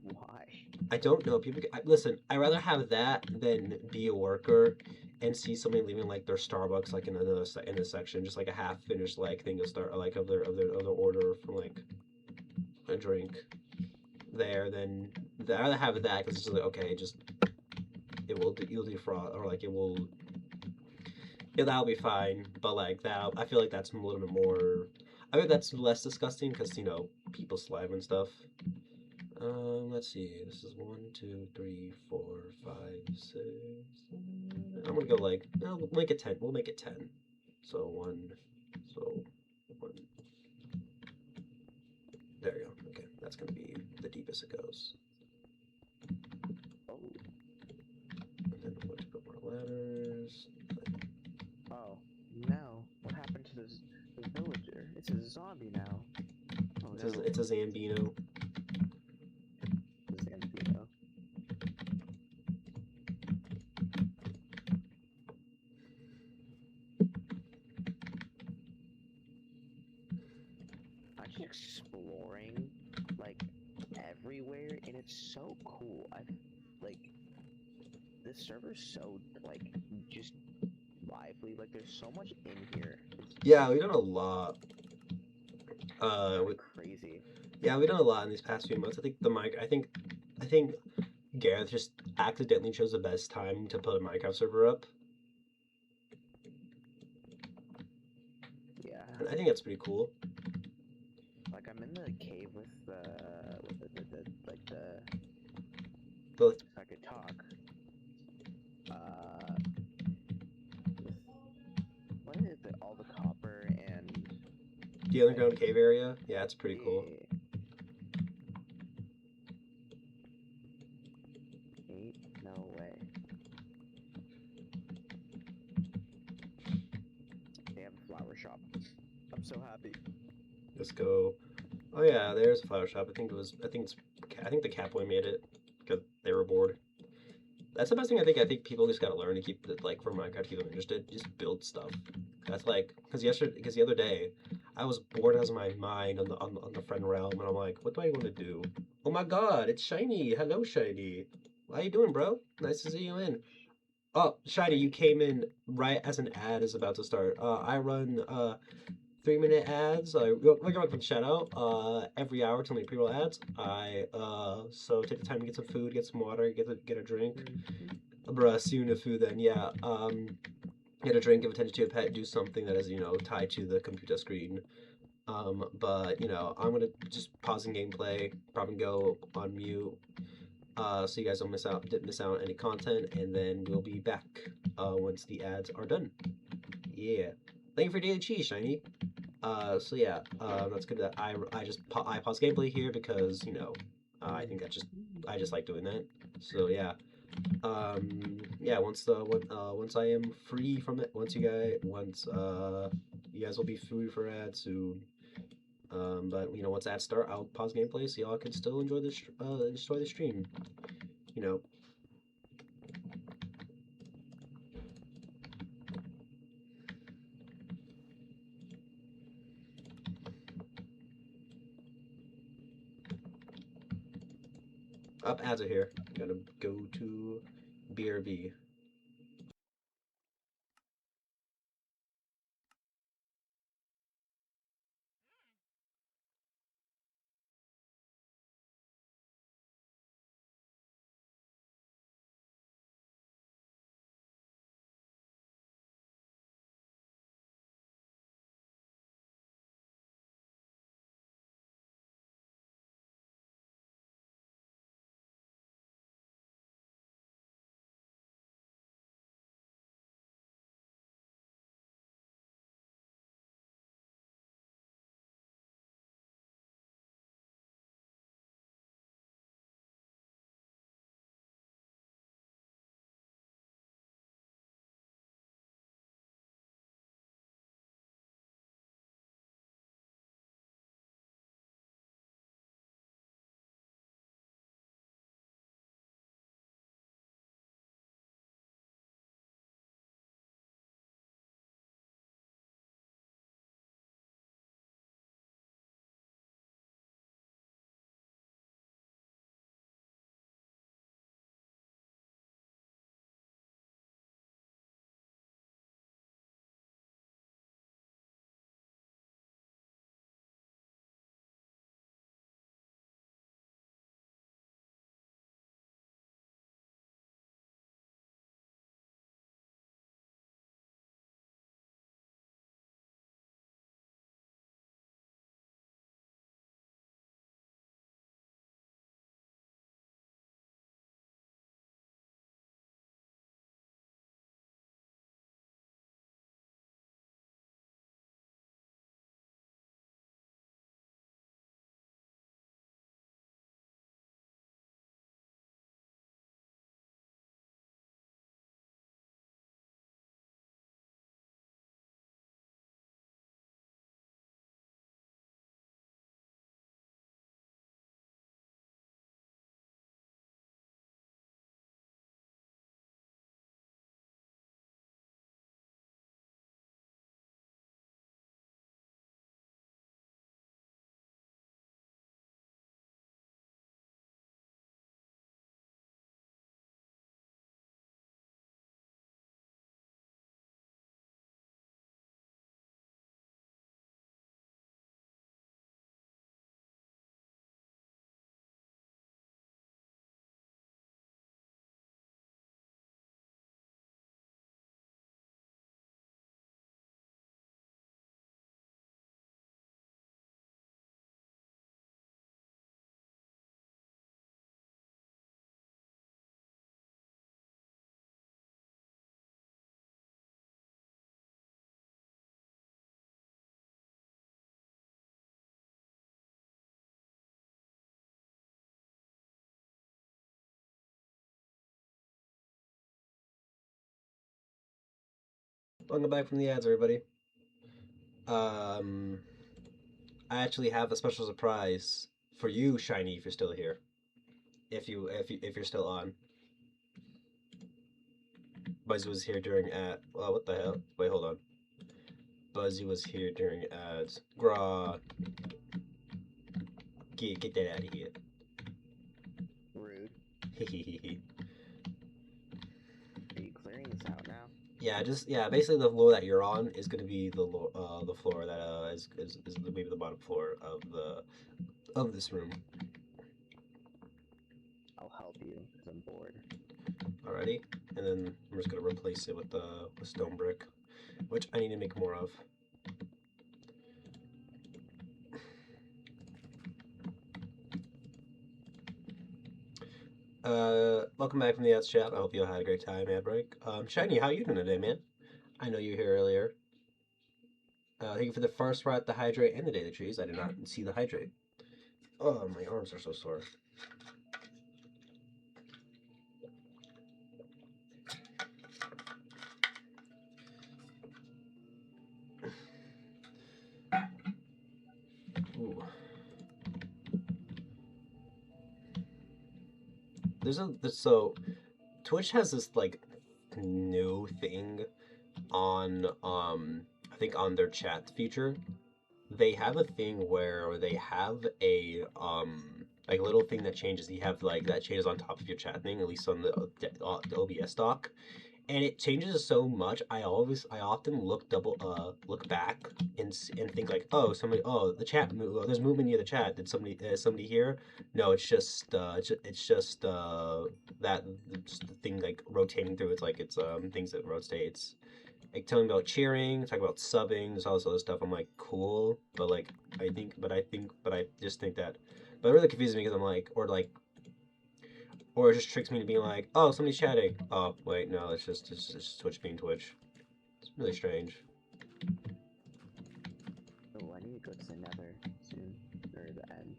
Why? I don't know. Listen. I rather have that than be a worker and see somebody leaving like their Starbucks like in in the section, just like a half finished like thing of start like of their order from like a drink there. Then I'd rather have that because it's just like okay, just you'll defraud or like it will. Yeah, that'll be fine. But like that, I feel like that's a little bit more. I think that's less disgusting because people saliva and stuff. Let's see. This is 1, 2, 3, 4, 5, 6. I'm gonna go like no, we'll make it 10. We'll make it 10. So one. So one. There you go. Okay, that's gonna be the deepest it goes. Oh. And then I'm going to put more ladders. Oh. No. What happened to the villager? It's a zombie now. Oh no. It's a Zambino. Zambino. I'm just exploring like everywhere and it's so cool. Like this server's so like just lively. Like there's so much in here. Yeah, we've done a lot. Crazy. Yeah, we've done a lot in these past few months. I think I think Gareth just accidentally chose the best time to put a Minecraft server up. Yeah. And I think that's pretty cool. Like I'm in the cave with the But if I could talk. With what is it? All the copper and the underground cave area, yeah, it's pretty cool. yeah. Ain't no way. They have a flower shop. I'm so happy. Let's go. Oh yeah, there's a flower shop. I think it was. I think the Catboy made it because they were bored. That's the best thing. I think people just gotta learn to keep it like for Minecraft to keep them interested. Just build stuff. That's like because the other day, I was bored out of my mind on the friend realm, and I'm like, what do I want to do? Oh my God, it's Shiny. Hello, Shiny. How you doing, bro? Nice to see you in. Oh, Shiny, you came in right as an ad is about to start. I run 3 minute ads. We're going from shout out every hour to make pre-roll ads. So take the time to get some food, get some water, get a drink. Bruh, soon a food then, yeah. Get a drink, give attention to a pet, do something that is, tied to the computer screen. But I'm gonna just pausing gameplay, probably go on mute, so you guys don't miss out on any content, and then we'll be back once the ads are done. Yeah. Thank you for daily cheese, Shiny. So yeah, that's good that I pause gameplay here because I think I just like doing that. So yeah, yeah. Once I am free from it, once you guys will be free for ads soon. But once ads start, I'll pause gameplay so y'all can still enjoy the stream. You know. Up ads are here. Gotta go to BRB. Welcome back from the ads, everybody. I actually have a special surprise for you, Shiny, if you're still here. If you're still on. Buzzy was here during ad. Well, what the hell? Wait, hold on. Buzzy was here during ads. Graw. Get that out of here. Rude. Hehehehe. Are you clearing this out now? Yeah, basically the floor that you're on is gonna be the floor that is maybe the bottom floor of this room. I'll help you because I'm bored. Alrighty, and then I'm just gonna replace it with the stone brick, which I need to make more of. Welcome back from the ads chat. I hope you all had a great time, ad break. Shiny, how you doing today, man? I know you were here earlier. Thank you for the first right, the hydrate, and the daily trees. I did not see the hydrate. Oh, my arms are so sore. Ooh. So Twitch has this like new thing on I think on their chat feature. They have a thing where they have a like a little thing that changes. You have like that changes on top of your chat thing, at least on the OBS dock, and it changes so much. I often look back and think like, oh, the chat there's movement near the chat. Did somebody here? No, it's just that just the thing like rotating through. It's like it's things that rotates. Like telling me about cheering, talking about subbing, there's all this other stuff. I'm like, cool, but like I just think that, but it really confuses me because I'm like, or it just tricks me to being like, oh, somebody's chatting. Oh, wait, no, it's just Twitch being Twitch. It's really strange. Oh, I need to go to the nether soon. Or the end.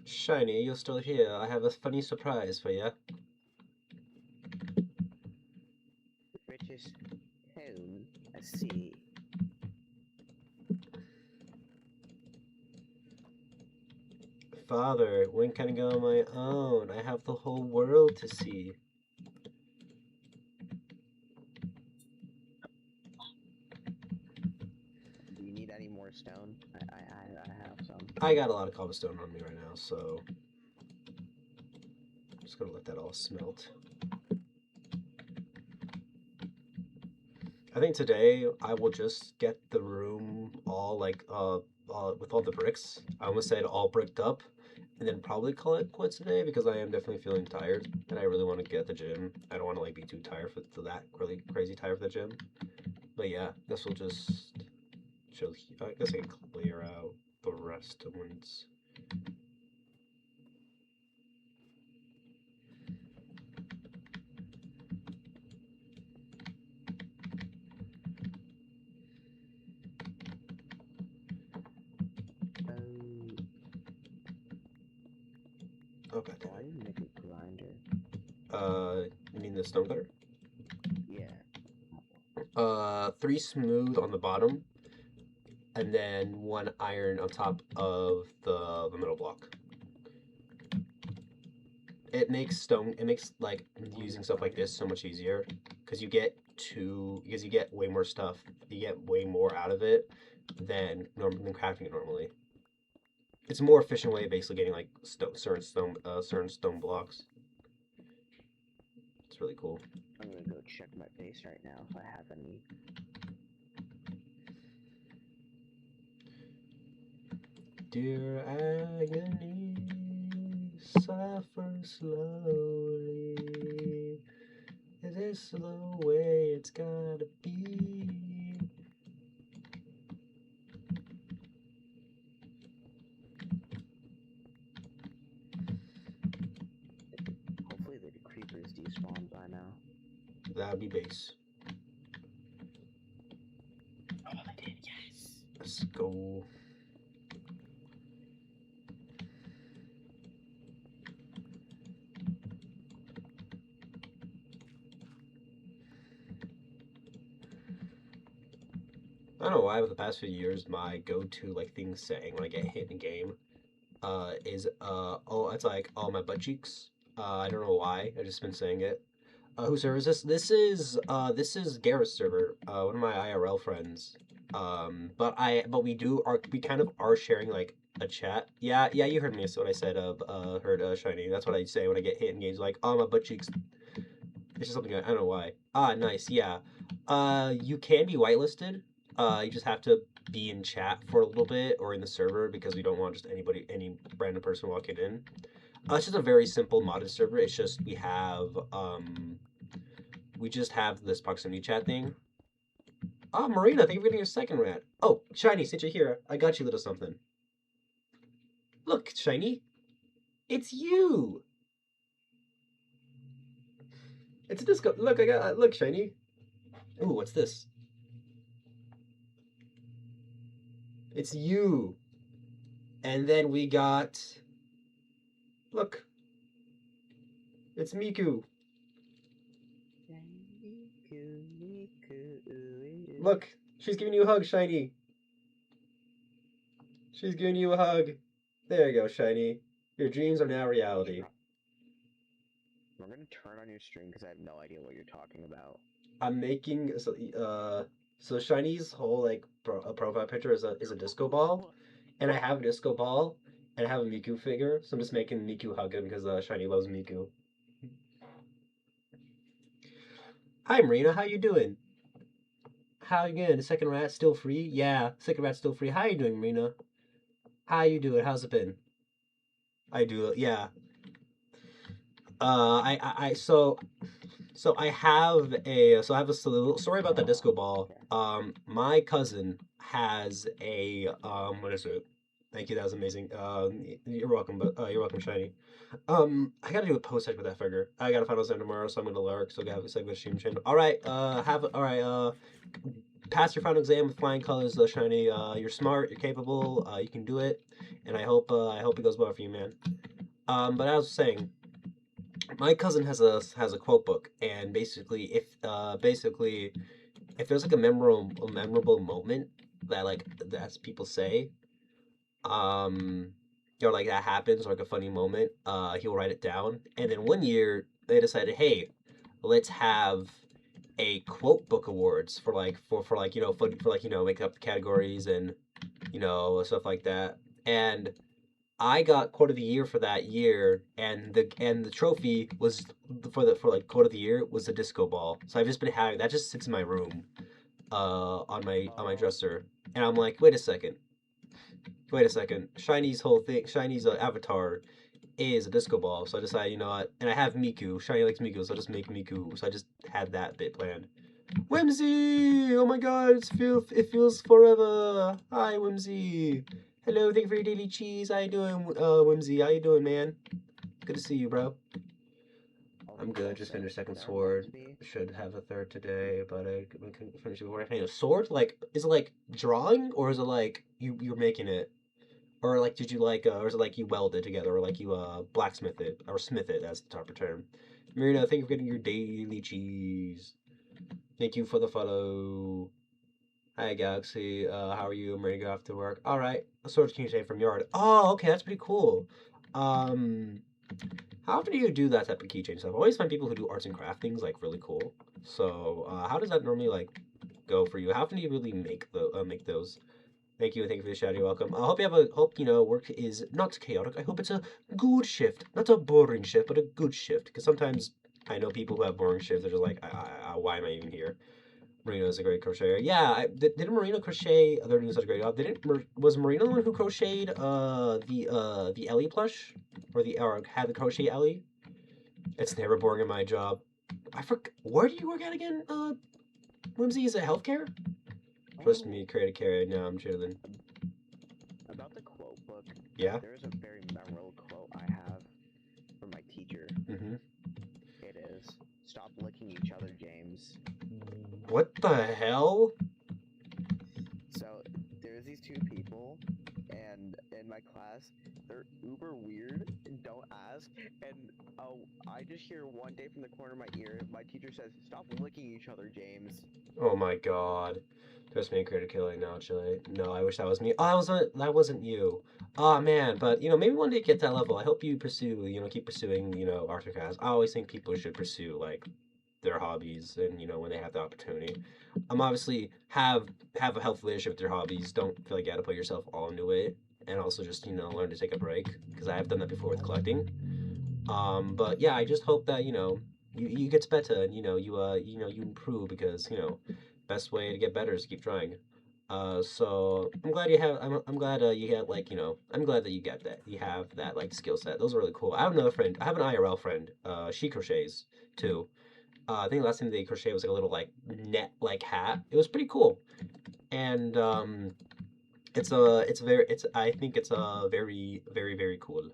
Shiny, you're still here. I have a funny surprise for you. Richest home, I see. Father, when can I go on my own? I have the whole world to see. Do you need any more stone? I have some. I got a lot of cobblestone on me right now, so I'm just gonna let that all smelt. I think today I will just get the room all like with all the bricks. I almost said all bricked up, and then probably call it quits today because I am definitely feeling tired and I really want to get at the gym. I don't want to like be too tired for that really crazy tired for the gym. But yeah, guess we'll just chill. I guess I can clear out the rest of once. Okay. Why do you make a grinder? You mean the stone cutter? Yeah. 3 smooth on the bottom, and then 1 iron on top of the middle block. It makes like using stuff like this so much easier because you get way more stuff. You get way more out of it than crafting it normally. It's a more efficient way of basically getting like certain stone blocks. It's really cool. I'm gonna go check my base right now if I have any. Dear agony, suffer slowly. Is this the way it's gotta be? creepers despawned by now. That would be base. Oh, they did, yes! Let's go. I don't know why, but the past few years, my go-to like thing saying when I get hit in a game, is oh, it's like, oh, my butt cheeks. I don't know why. I just been saying it. Who server is this? This is Garrett's server. One of my IRL friends. But we kind of are sharing like a chat. Yeah, yeah, you heard me. So what I said. Heard Shiny. That's what I say when I get hit in games. Like, oh, my butt cheeks. It's just something I don't know why. Ah, nice. Yeah. You can be whitelisted. You just have to be in chat for a little bit or in the server because we don't want just any random person walking in. It's just a very simple modded server. It's just we just have this proximity chat thing. Oh, Marina, thank you for getting your second rat. Oh, Shiny, since you're here, I got you a little something. Look, Shiny, it's you. It's a disco. Look, look, Shiny. Ooh, what's this? It's you. And then we got. Look. It's Miku. Look, she's giving you a hug, Shiny. She's giving you a hug. There you go, Shiny. Your dreams are now reality. We're gonna turn on your stream because I have no idea what you're talking about. I'm making so Shiny's whole like profile picture is a disco ball, and I have a disco ball, and I have a Miku figure, so I'm just making Miku hug him because Shiny loves Miku. Hi Marina, how you doing? How you doing? The second rat still free? Yeah, second rat still free. How you doing, Marina? How you doing? How's it been? I do, yeah. So I have a little story about that disco ball. My cousin has a what is it? Thank you, that was amazing. You're welcome, but you're welcome, Shiny. I gotta do a post tag with that figure. I got a final exam tomorrow, so I'm gonna lurk. So I got a good stream channel. All right, pass your final exam with flying colors, Shiny. You're smart, you're capable, you can do it, and I hope it goes well for you, man. But I was saying, my cousin has a quote book, and basically if there's like a memorable moment that like that people say, um or like that happens or like a funny moment, he'll write it down. And then one year they decided, hey, let's have a quote book awards for like for like make up categories and stuff like that. And I got quote of the year for that year, and the trophy was for like quote of the year was the disco ball. So I've just been having that, just sits in my room, on my dresser, and I'm like, wait a second, Shiny's avatar is a disco ball. So I decided, you know what, and I have Miku. Shiny likes Miku, so I just make Miku. So I just had that bit planned. Whimsy! Oh my god, it feels forever. Hi, Whimsy. Hello, thank you for your daily cheese. How you doing, Whimsy? How you doing, man? Good to see you, bro. I'm good. Just finished second sword. Should have a third today, but I couldn't finish it before I finished. A sword? Like, is it like drawing, or is it like you're making it, or like did you like, or is it like you weld it together, or like you blacksmith it or smith it? That's the proper term. Marina, thank you for getting your daily cheese. Thank you for the follow. Hi, Galaxy. How are you? I'm ready to go off to work. All right. A Swords King today from Yard. Oh, okay. That's pretty cool. How often do you do that type of keychain stuff? I always find people who do arts and craft things like really cool. So, how does that normally like go for you? How often do you really make those? Thank you for the shout. You're welcome. I hope work is not chaotic. I hope it's a good shift, not a boring shift, but a good shift. Because sometimes I know people who have boring shifts. They're just like, why am I even here? Marino's a great crocheter. Yeah, didn't Marino crochet? They're doing such a great job. Was Marino the one who crocheted the Ellie plush, or had the crochet Ellie? It's never boring in my job. I forgot. Where do you work at again? Whimsy, is it healthcare? Trust me, create a carry. No, I'm chilling. About the quote book. Yeah. There is a very memorable quote I have from my teacher. Mm-hmm. James. What the hell? So there's these two people, and in my class, they're uber weird and don't ask. And I just hear one day from the corner of my ear, my teacher says, "Stop licking each other, James." Oh my god. There's me creator killing now, Chile. No, I wish that was me. Oh, that wasn't you. Oh man, but maybe one day get that level. I hope you pursue, keep pursuing, Arthur Cast. I always think people should pursue like their hobbies and when they have the opportunity. Obviously have a healthy relationship with your hobbies. Don't feel like you gotta put yourself all into it. And also just, learn to take a break. Because I have done that before with collecting. But yeah, I just hope that, you get better and you improve because, best way to get better is keep trying. So I'm glad you have. I'm glad you get like I'm glad that you get that. You have that like skill set. Those are really cool. I have another friend. I have an IRL friend. She crochets too. I think the last time they crocheted was like a little like net like hat. It was pretty cool. And it's I think it's very very very cool.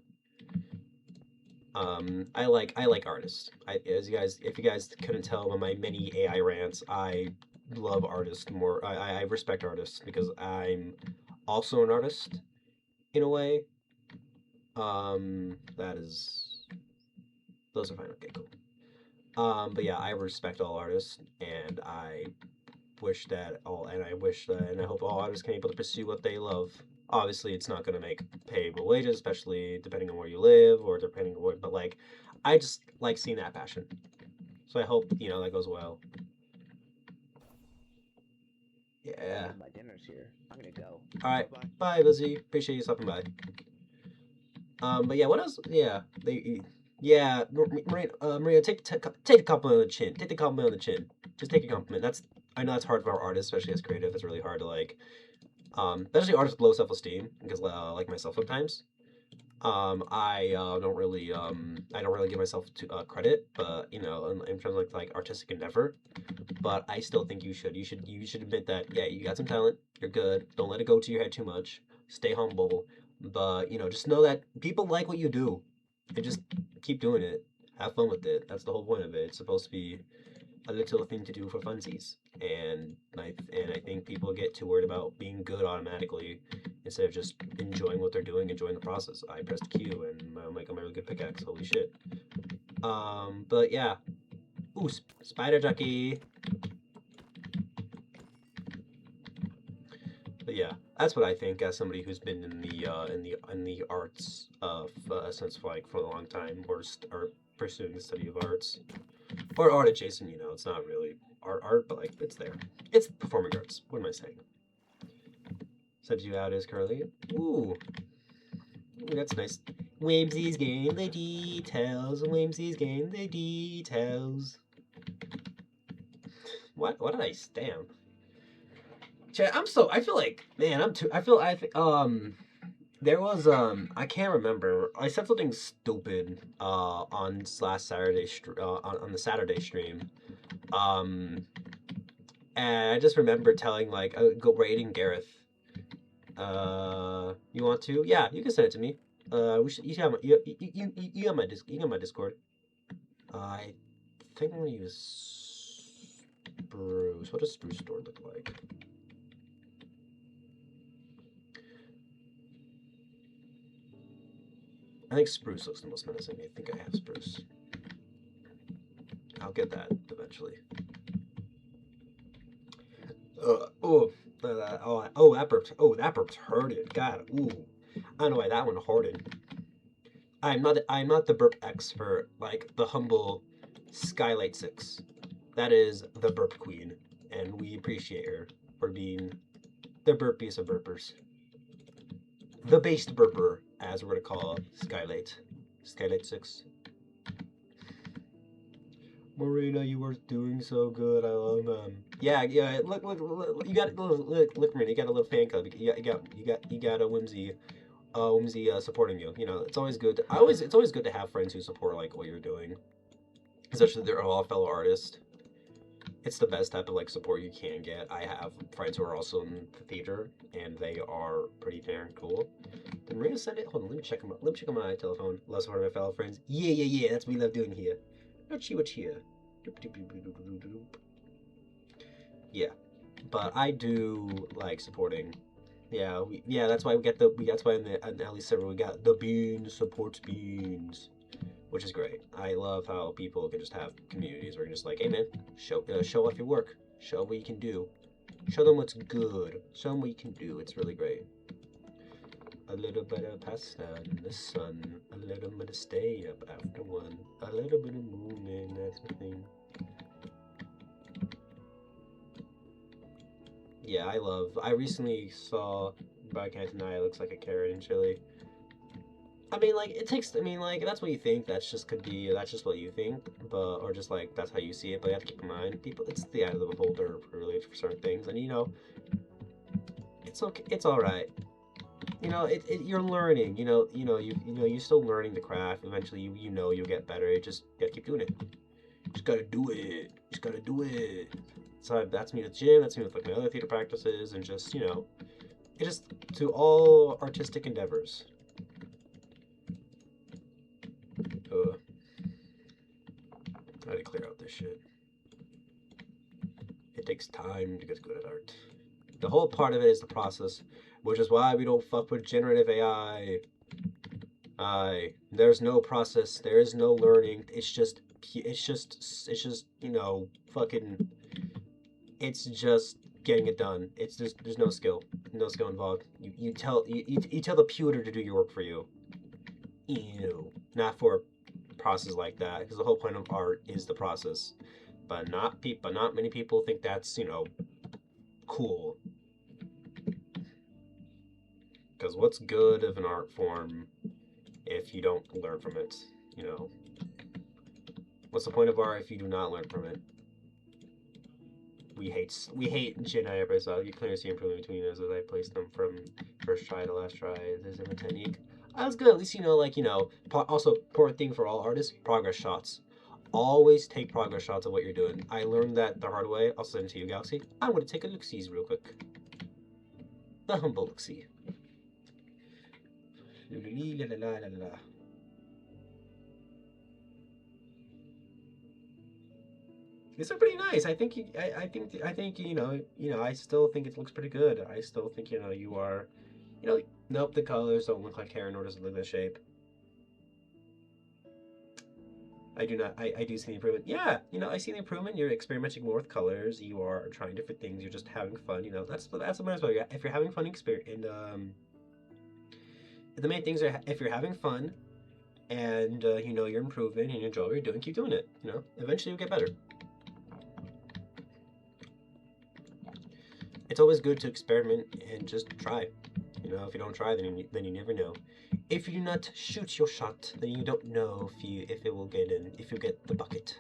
I like artists. As you guys, if you guys couldn't tell by my many AI rants, I love artists more. I respect artists because I'm also an artist in a way. That is, those are fine. Okay, cool. But yeah, I respect all artists, and I wish that, and I hope all artists can be able to pursue what they love. Obviously, it's not gonna make payable wages, especially depending on where you live or depending on what. But like, I just like seeing that passion. So I hope that goes well. Yeah. My dinner's here. I'm gonna go. All right. Bye bye. Bye, Lizzie. Appreciate you stopping by. But yeah, what else? Yeah, yeah, Maria, take a compliment on the chin. Take the compliment on the chin. Just take a compliment. I know that's hard for our artists, especially as creative. It's really hard to like, especially artists with low self esteem because like myself sometimes. I don't really give myself to credit, but in terms of like artistic endeavor. But I still think you should admit that yeah, you got some talent. You're good. Don't let it go to your head too much. Stay humble. But just know that people like what you do, and just keep doing it. Have fun with it. That's the whole point of it. It's supposed to be a little thing to do for funsies. And I think people get too worried about being good automatically instead of just enjoying what they're doing, enjoying the process. I pressed Q and I'm like, I'm a really good pickaxe. Holy shit. But yeah. Ooh, spider jockey. But yeah, that's what I think as somebody who's been in the arts since for a long time, or pursuing the study of arts or art adjacent. It's not really art, but like it's there. It's performing arts. What am I saying? Said you out as Curly. Ooh, that's nice. Whimsy's game the details. Whimsy's game the details. What did I stamp? I feel like, man, I'm too. I think. There was I can't remember. I said something stupid on last Saturday on the Saturday stream. Um, and I just remember telling like go rating Gareth. You want to? Yeah, you can send it to me. You should have you have you have my Discord. I think I'm gonna use Spruce. What does Spruce Store look like? I think Spruce looks the most menacing. I think I have Spruce. I'll get that eventually. That burped. Oh, that burped hurted. God, ooh. I don't know why that one hurted. I'm not the burp expert like the humble Skylight 6. That is the burp queen, and we appreciate her for being the burpiest of burpers. The based burper, as we're gonna call Skylight. Skylight 6. Marina, you are doing so good. I love them. Yeah, yeah. Look. You got look, Marina. You got a little fan club. You got a Whimsy supporting you. It's always good. It's always good to have friends who support like what you're doing, especially if they're all fellow artists. It's the best type of like support you can get. I have friends who are also in the theater, and they are pretty darn cool. Did Marina send it? Hold on, let me check them. Let me check on my telephone. Love supporting my fellow friends. Yeah, yeah, yeah. That's what we love doing here. Let's see what's here. Yeah, but I do like supporting. Yeah, yeah. That's why we get the. That's why in the Ellie server we got the beans supports beans, which is great. I love how people can just have communities where you're just like, hey man, show off your work, show what you can do, show them what's good, show them what you can do. It's really great. A little bit of pasta in the sun, a little bit of stay up after one, a little bit of mooning, that's the thing. Yeah, I love. I recently saw By Cantonai looks like a carrot in chili. I mean, like it takes. I mean, like that's what you think. That's just could be. That's just what you think, but or just like that's how you see it. But you have to keep in mind, people. It's the eye of the beholder, really, for certain things, and it's okay. It's all right. You're learning. You're still learning the craft. Eventually, you'll get better. You just gotta keep doing it. Just gotta do it. Just gotta do it. So that's me with gym. That's me with like my other theater practices, and just it just to all artistic endeavors. Uh, I gotta clear out this shit. It takes time to get good at art. The whole part of it is the process, which is why we don't fuck with generative AI. There's no process. There is no learning. It's just fucking. It's just getting it done. It's just there's no skill involved. You tell the computer to do your work for you. Ew, not for a process like that, because the whole point of art is the process. But not many people think that's cool. Because what's good of an art form if you don't learn from it? You know, what's the point of art if you do not learn from it? We hate Jedi episodes. You clearly see improvement between us as I placed them from first try to last try. There's a technique. That's good. At least Also, important thing for all artists: progress shots. Always take progress shots of what you're doing. I learned that the hard way. I'll send it to you, Galaxy. I'm going to take a look-sees real quick. The humble look-see. These are pretty nice. I still think it looks pretty good. I still think you are, nope, the colors don't look like hair nor does it look like shape. I do not. I do see the improvement. Yeah, I see the improvement. You're experimenting more with colors. You are trying different things. You're just having fun. That's the might as well. If you're having fun, experience and the main things are if you're having fun and you're improving and you enjoy what you're doing, keep doing it. Eventually you'll get better. It's always good to experiment and just try. If you don't try, then you never know. If you do not shoot your shot, then you don't know if it will get in, if you get the bucket.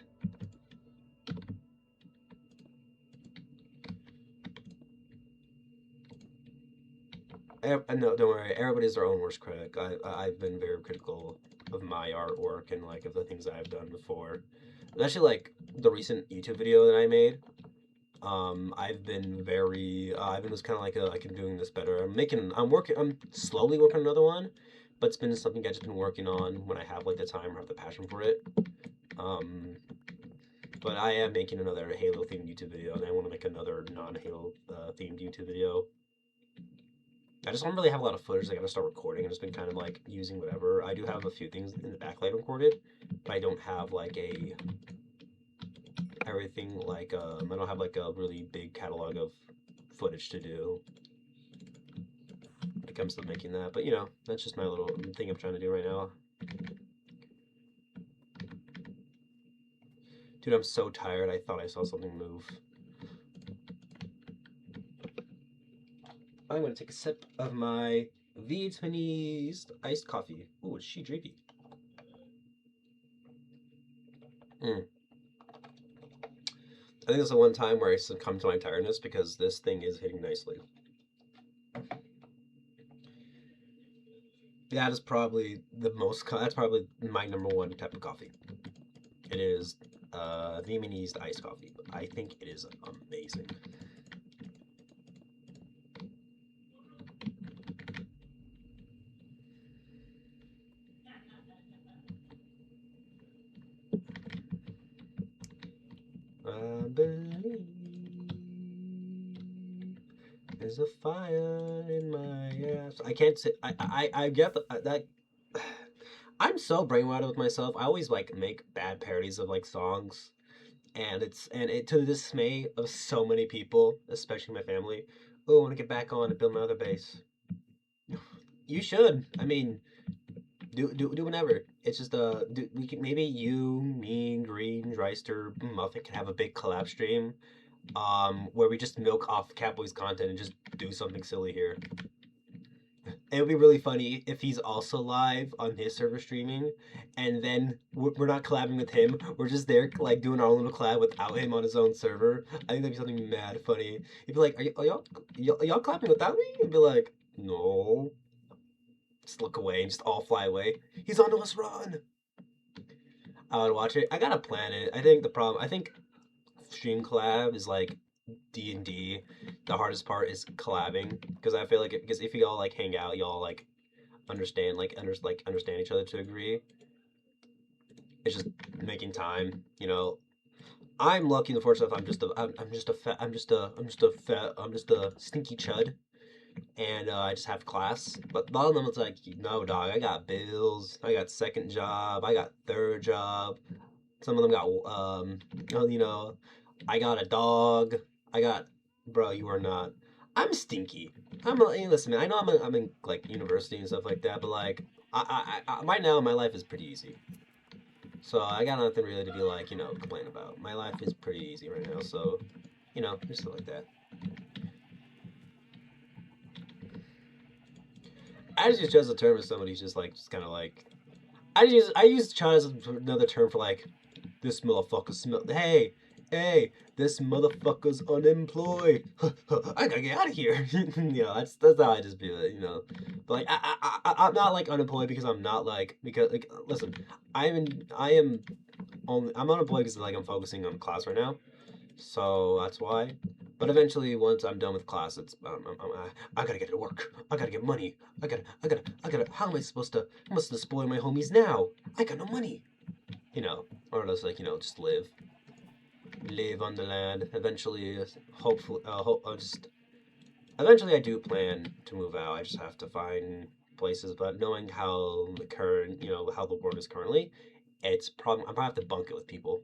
No, don't worry. Everybody's their own worst critic. I've been very critical of my artwork and like of the things that I've done before. Especially like the recent YouTube video that I made. I've been just kind of like I'm doing this better. I'm slowly working on another one, but it's been something I've just been working on when I have like the time or have the passion for it. Um, but I am making another Halo themed YouTube video, and I want to make another non-Halo themed YouTube video. I just don't really have a lot of footage. I gotta start recording. I've just been kind of like using whatever. I do have a few things in the backlight recorded, but I don't have like a everything like I don't have like a really big catalog of footage to do when it comes to making that. But that's just my little thing I'm trying to do right now. Dude, I'm so tired. I thought I saw something move. I'm gonna take a sip of my Vietnamese iced coffee. Ooh, it's she drippy. Mm. I think it's the one time where I succumb to my tiredness because this thing is hitting nicely. That is probably that's probably my number one type of coffee. It is Vietnamese iced coffee. I think it is amazing. I believe There's a fire in my ass. I can't say. I get that. I'm so brainwashed with myself. I always like make bad parodies of like songs, and it to the dismay of so many people, especially my family. Oh, I want to get back on and build my other base. You should. I mean, do whenever. It's just we can maybe you, me, Green, Dreister, Muffin can have a big collab stream, where we just milk off Catboy's content and just do something silly here. It would be really funny if he's also live on his server streaming, and then we're not collabing with him. We're just there like doing our own little collab without him on his own server. I think that'd be something mad funny. He'd be like, "Are y'all collabing without me?" And be like, "No." Just look away and just all fly away. He's onto us, run! I would watch it. I gotta plan it. I think stream collab is like D&D. The hardest part is collabing because I feel like because if you all like hang out, y'all like understand each other to a degree. It's just making time, you know. I'm lucky in the fortunate I'm just a fat I'm just a stinky chud, and I just have class. But a lot of them, it's like, no, dog, I got bills, I got second job, I got third job. Some of them got you know, I got a dog. I got, bro. You are not. I'm stinky. Listen, man. I know I'm in like university and stuff like that, but like right now my life is pretty easy. So I got nothing really to be like, complain about. My life is pretty easy right now, so just like that. I just use chud as a term as somebody who's just kind of like. I use chud as another term for like this motherfucker smell. Hey, this motherfucker's unemployed. I gotta get out of here. That's how I just feel it. But like I'm not like unemployed because I'm not because listen, I'm unemployed because like I'm focusing on class right now, so that's why. But eventually, once I'm done with class, I gotta get to work. I gotta get money. I gotta. How am I supposed to? I must spoil my homies now. I got no money. Or else just live on the land. Eventually, hopefully, eventually I do plan to move out. I just have to find places. But knowing how how the world is currently, I'm probably have to bunk it with people.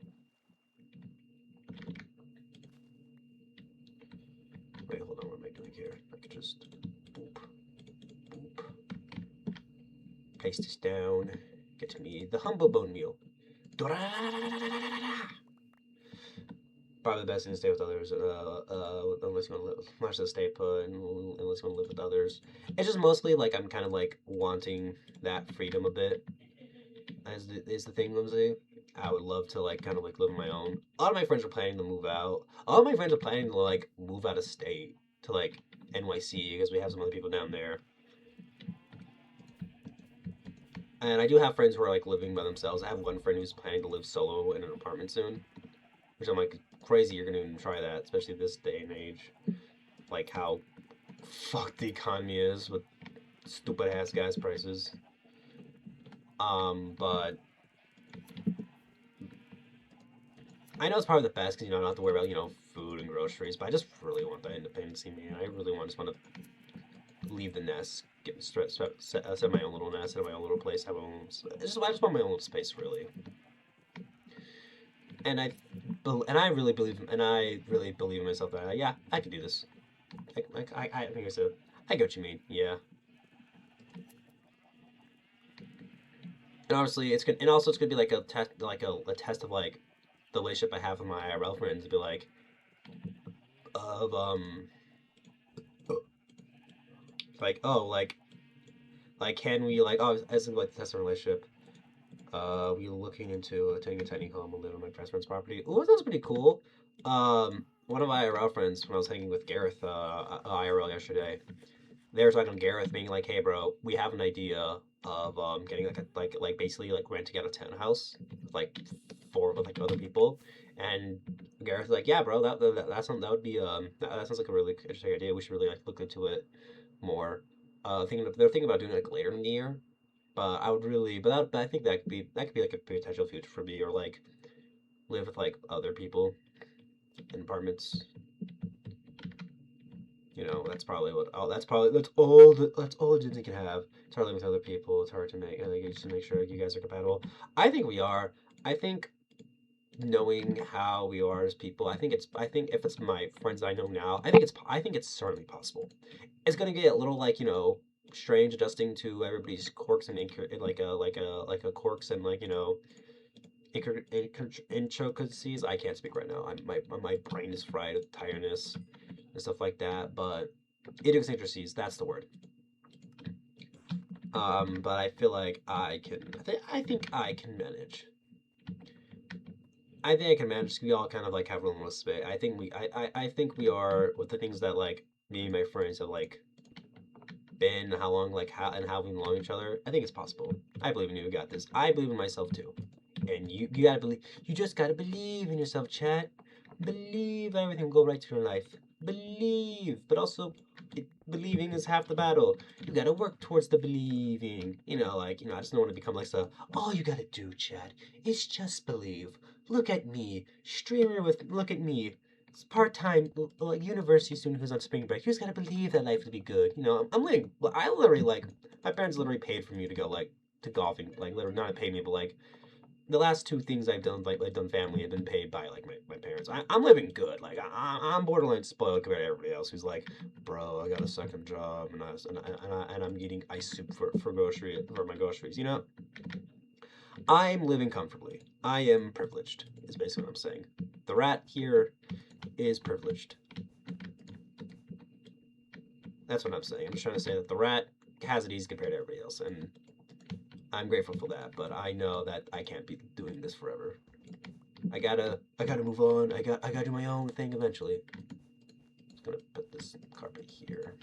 Wait, hold on. What am I doing here? I could just boop, boop, place this down. Get me the humble bone meal. Probably the best thing to stay with others, unless you want to live, much to stay put, unless you want to live with others. It's just mostly like I'm kind of like wanting that freedom a bit. Is the thing, Lindsay. I would love to like kind of like live on my own. A lot of my friends are planning to move out. A lot of my friends are planning to like move out of state to like NYC because we have some other people down there. And I do have friends who are like living by themselves. I have one friend who's planning to live solo in an apartment soon, which I'm like, crazy you're gonna even try that, especially this day and age. Like how fucked the economy is with stupid ass gas prices. But I know it's probably the best because I don't have to worry about food and groceries. But I just really want that independence, man. I really just want to leave the nest, set my own little nest, set my own little place, have my own. I just want my own space, really. And I really believe in myself that yeah, I can do this. I think I said I get what you mean. Yeah. And obviously it's gonna, and also it's gonna be like a test, like a test of like the relationship I have with my IRL friends. To be like, of oh like can we like as in like test a relationship. We looking into taking a tiny home and live on my best friend's property. Ooh, that sounds pretty cool. One of my IRL friends when I was hanging with Gareth IRL yesterday, they were talking to Gareth being like, "Hey, bro, we have an idea of getting like basically like renting out a townhouse like with like other people." And Gareth's like, "Yeah, bro, that would be that sounds like a really interesting idea. We should really like look into it more." They're thinking about doing it like later in the year, but I think that could be like a potential future for me, or like live with like other people in apartments. You know, that's probably what. Oh, that's all Disney can have. It's hard living with other people. It's hard to make. I think just to make sure you guys are compatible. I think we are. I think knowing how we are as people, I think if it's my friends that I know now, I think it's certainly possible. It's gonna get a little like strange adjusting to everybody's quirks and like a quirks and intricacies. I can't speak right now. My brain is fried with tiredness and stuff like that. But idiosyncrasies, that's the word. But I feel like I think I can manage. I think I can manage. We all kind of like have a little space. I think we are with the things that like me and my friends have like been, how long, like how we belong to each other. I think it's possible. I believe in you. We got this. I believe in myself too. And you gotta believe. You just gotta believe in yourself, chat. Believe everything will go right to your life. Believe, but also believing is half the battle. You gotta work towards the believing. I just don't want to become like all you gotta do, Chad, is just believe. Look at me, streamer with. Look at me, part-time like university student who's on spring break. You just gotta believe that life will be good. I'm living. I literally like my parents literally paid for me to go like to golfing. Like literally not paid me, but like the last two things I've done, like done family, have been paid by like my parents. I'm living good. Like I'm borderline spoiled compared to everybody else who's like, bro, I got a second job and I'm eating ice soup for my groceries. I'm living comfortably. I am privileged. Is basically what I'm saying. The rat here is privileged. That's what I'm saying. I'm just trying to say that the rat has it easy compared to everybody else, and I'm grateful for that. But I know that I can't be doing this forever. I gotta move on. I gotta do my own thing eventually. Just gonna put this carpet here.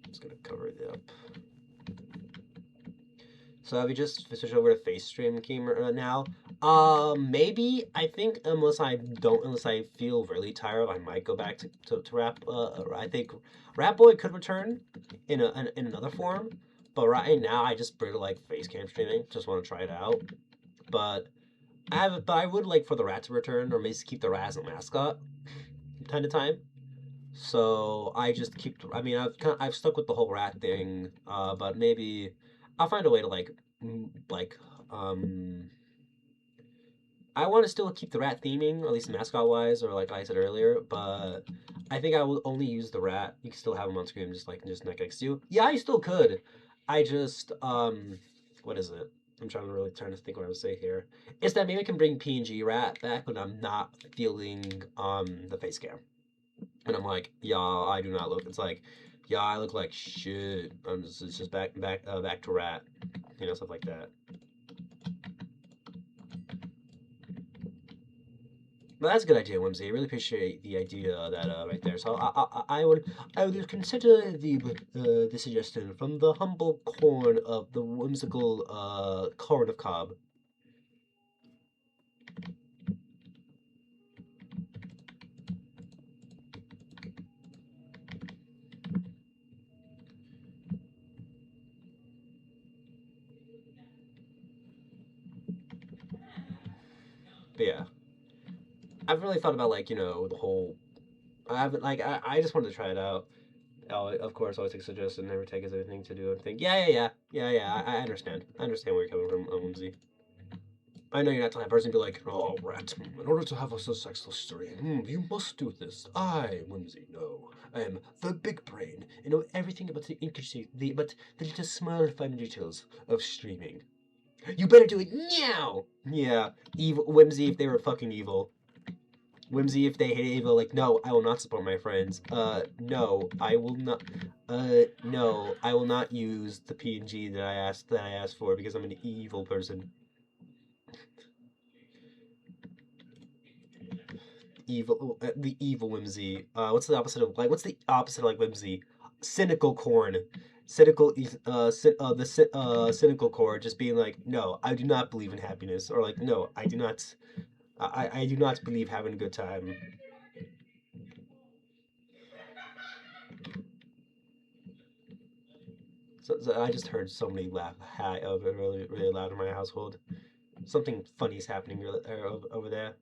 Just gonna cover it up. So have we just switched over to face stream camera now? Maybe. I think unless I feel really tired, I might go back to rap. I think Rap Boy could return in another form, but right now I just really like face cam streaming. Just want to try it out. But I would like for the rat to return, or maybe keep the rat as a mascot, from time to time. So I just keep. I mean, I've stuck with the whole rat thing. But maybe I'll find a way to like um. I want to still keep the rat theming, or at least mascot wise, or like I said earlier. But I think I will only use the rat. You can still have him on screen, just like next to you. Yeah, you still could. I just what is it? I'm trying to think what I would say here. Is that maybe I can bring PNG rat back when I'm not feeling the face cam. And I'm like, yeah, I do not look. It's like, yeah, I look like shit. It's just back to rat, stuff like that. But that's a good idea, Whimsy. I really appreciate the idea of that right there. So I would consider the suggestion from the humble corn of the whimsical corn of cob. But yeah, I've really thought about the whole. I haven't like I just wanted to try it out. Of course, always take suggestions, never take as anything to do and think. Yeah. I understand. I understand where you're coming from, Whimsy. I know you're not the type of person to be like, oh, rat, in order to have a successful stream, you must do this. I, Whimsy, know. I am the big brain and know everything about the intricacies, but the little small fine details of streaming. You better do it now! Yeah, evil Whimsy if they were fucking evil. Whimsy if they hate evil, like, no, I will not support my friends. No, I will not. No, I will not use the PNG that I asked for because I'm an evil person. The evil Whimsy. What's the opposite of like? What's the opposite of like Whimsy? Cynical corn. Cynical core just being like, no, I do not believe in happiness, or like, no, I do not. I do not believe having a good time. So I just heard somebody laugh really really loud in my household. Something funny is happening over there.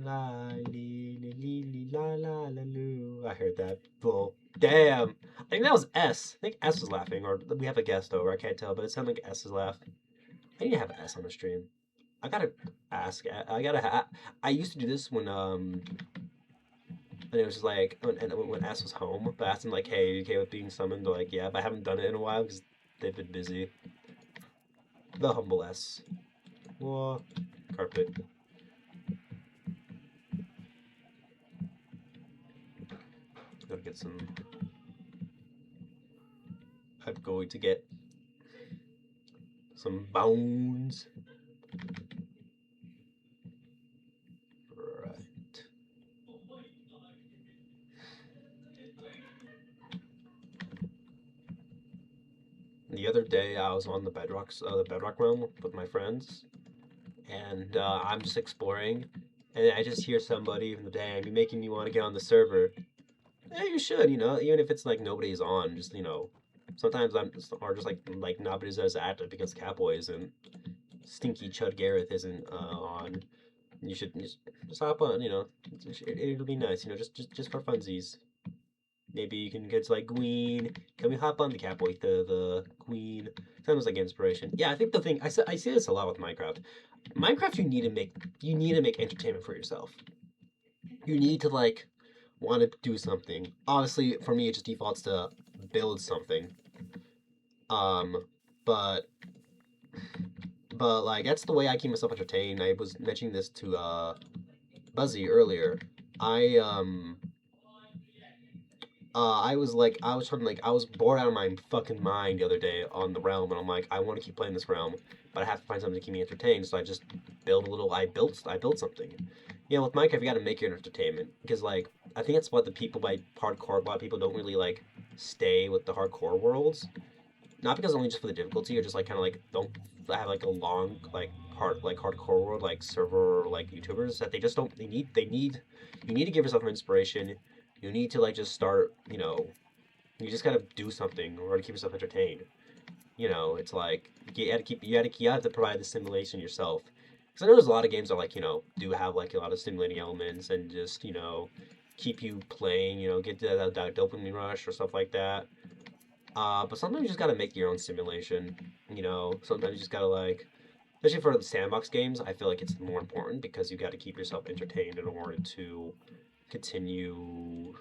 La li li li li la la la loo. I heard that. Bull. Damn. I think that was S. I think S was laughing, or we have a guest over. I can't tell, but it sounded like S is laughing. I need to have S on the stream. I gotta ask. I gotta. I used to do this when it was just like when S was home. But I asked him like, "Hey, you okay with being summoned?" They're like, "Yeah," but I haven't done it in a while because they've been busy. The humble S. Whoa. Carpet. Gotta get some. I'm going to get some bones. Right. The other day, I was on the Bedrock realm with my friends, and I'm just exploring, and I just hear somebody from the damn, you making me want to get on the server. Yeah, you should, even if it's like nobody's on, just sometimes I'm just, or just like nobody's as active because Catboy isn't, Stinky Chud Gareth isn't on. You should just hop on, it'll be nice, just for funsies. Maybe you can get to like Queen. Can we hop on the Catboy the Queen? Sounds like inspiration. Yeah, I think the thing I see this a lot with Minecraft. Minecraft, you need to make entertainment for yourself. You need to like want to do something. Obviously, for me, it just defaults to build something. Um, but like that's the way I keep myself entertained. I was mentioning this to Buzzy earlier. I I was trying I was bored out of my fucking mind the other day on the realm, and I'm like, I want to keep playing this realm, but I have to find something to keep me entertained. So I just I built something. With Minecraft, you got to make your entertainment because I think that's what the people by hardcore. A lot of people don't really stay with the hardcore worlds, not because only just for the difficulty, or just kind of don't have a long hardcore world server YouTubers that they just don't. They need you need to give yourself inspiration. You need to just start. You just gotta do something in order to keep yourself entertained. It's you have to provide the stimulation yourself. Because I know there's a lot of games that do have a lot of stimulating elements and just keep you playing. Get that dopamine rush or stuff like that. But sometimes you just gotta make your own simulation. Sometimes you just gotta especially for the sandbox games, I feel like it's more important because you got to keep yourself entertained in order to continue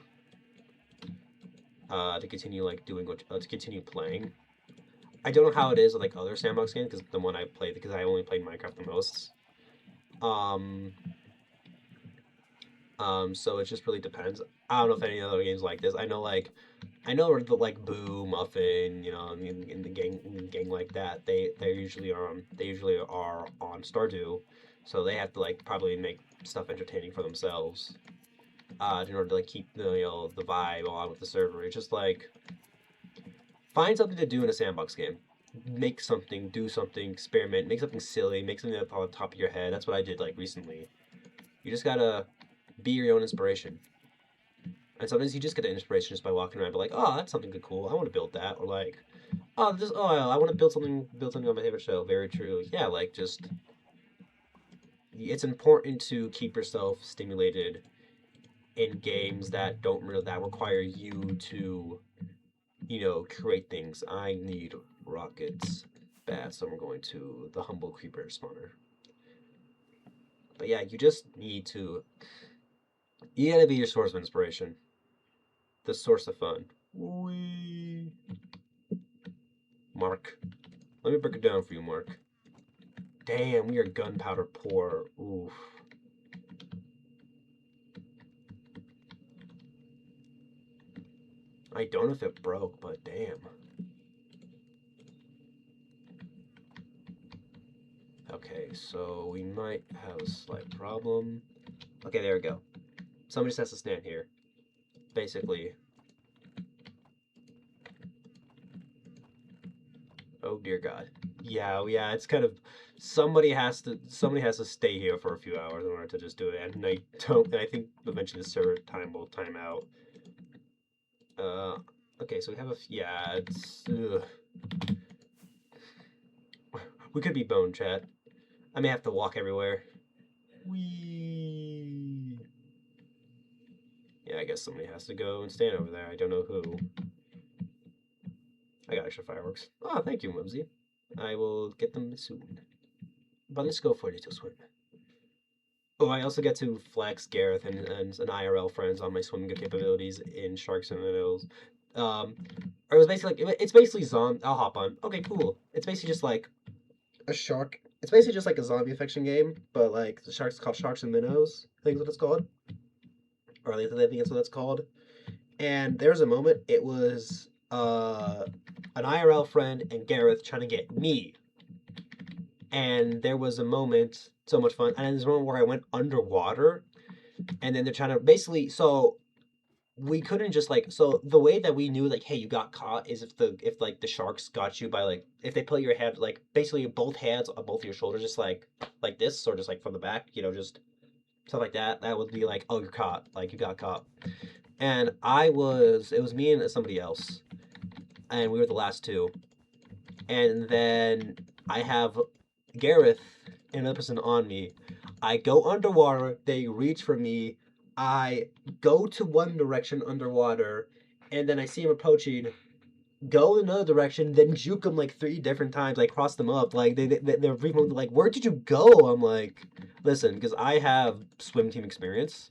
doing what to continue playing. I don't know how it is with other sandbox games because the one I played because I only played Minecraft the most. Um, so it just really depends. I don't know if any other games like this. I know the Boo, Muffin, in the gang like that. They usually are on Stardew, so they have to probably make stuff entertaining for themselves. In order to keep the vibe on with the server. It's just find something to do in a sandbox game. Make something, do something, experiment, make something silly, make something up on the top of your head. That's what I did recently. You just gotta be your own inspiration. And sometimes you just get an inspiration just by walking around, be like, oh, that's something good, cool. I want to build that, or I want to build something on my favorite show. Very true. Yeah, just it's important to keep yourself stimulated in games that don't really that require you to create things. I need rockets bad, so we're going to the humble creeper spawner. But yeah, you just need to. You gotta be your source of inspiration, the source of fun. Wee. Mark, let me break it down for you, Mark. Damn, we are gunpowder poor. Oof. I don't know if it broke, but damn. Okay, so we might have a slight problem. Okay, there we go. Somebody just has to stand here. Basically. Oh dear God. Yeah, it's kind of somebody has to stay here for a few hours in order to just do it. And I think eventually the server time will time out. Okay, so we have yeah, it's we could be bone chat. I may have to walk everywhere. Wee. I guess somebody has to go and stand over there. I don't know who. I got extra fireworks. Oh, thank you, Whimsy. I will get them soon. But let's go for a little swim. Oh, I also get to flex Gareth and an IRL friends on my swimming capabilities in Sharks and Minnows. Or it was basically like it's basically zombie. I'll hop on. Okay, cool. It's basically just like a shark. It's basically just like a zombie infection game, but like the sharks called Sharks and Minnows. I think is what it's called, or at least I think that's what it's called. And there's a moment. It was an IRL friend and Gareth trying to get me, and there was a moment. So much fun. And there's a moment where I went underwater, and then they're trying to basically. So we couldn't just like so the way that we knew like hey you got caught is if like the sharks got you by like if they put your head like basically both hands on both your shoulders just like this or just like from the back just stuff like that, that would be like oh you're caught, like you got caught. And it was me and somebody else, and we were the last two. And then I have Gareth and another person on me. I go underwater, they reach for me, I go to one direction underwater, and then I see him approaching, go in another direction, then juke him like 3 different times, like cross them up. Like they're like, where did you go? I'm like, listen, because I have swim team experience.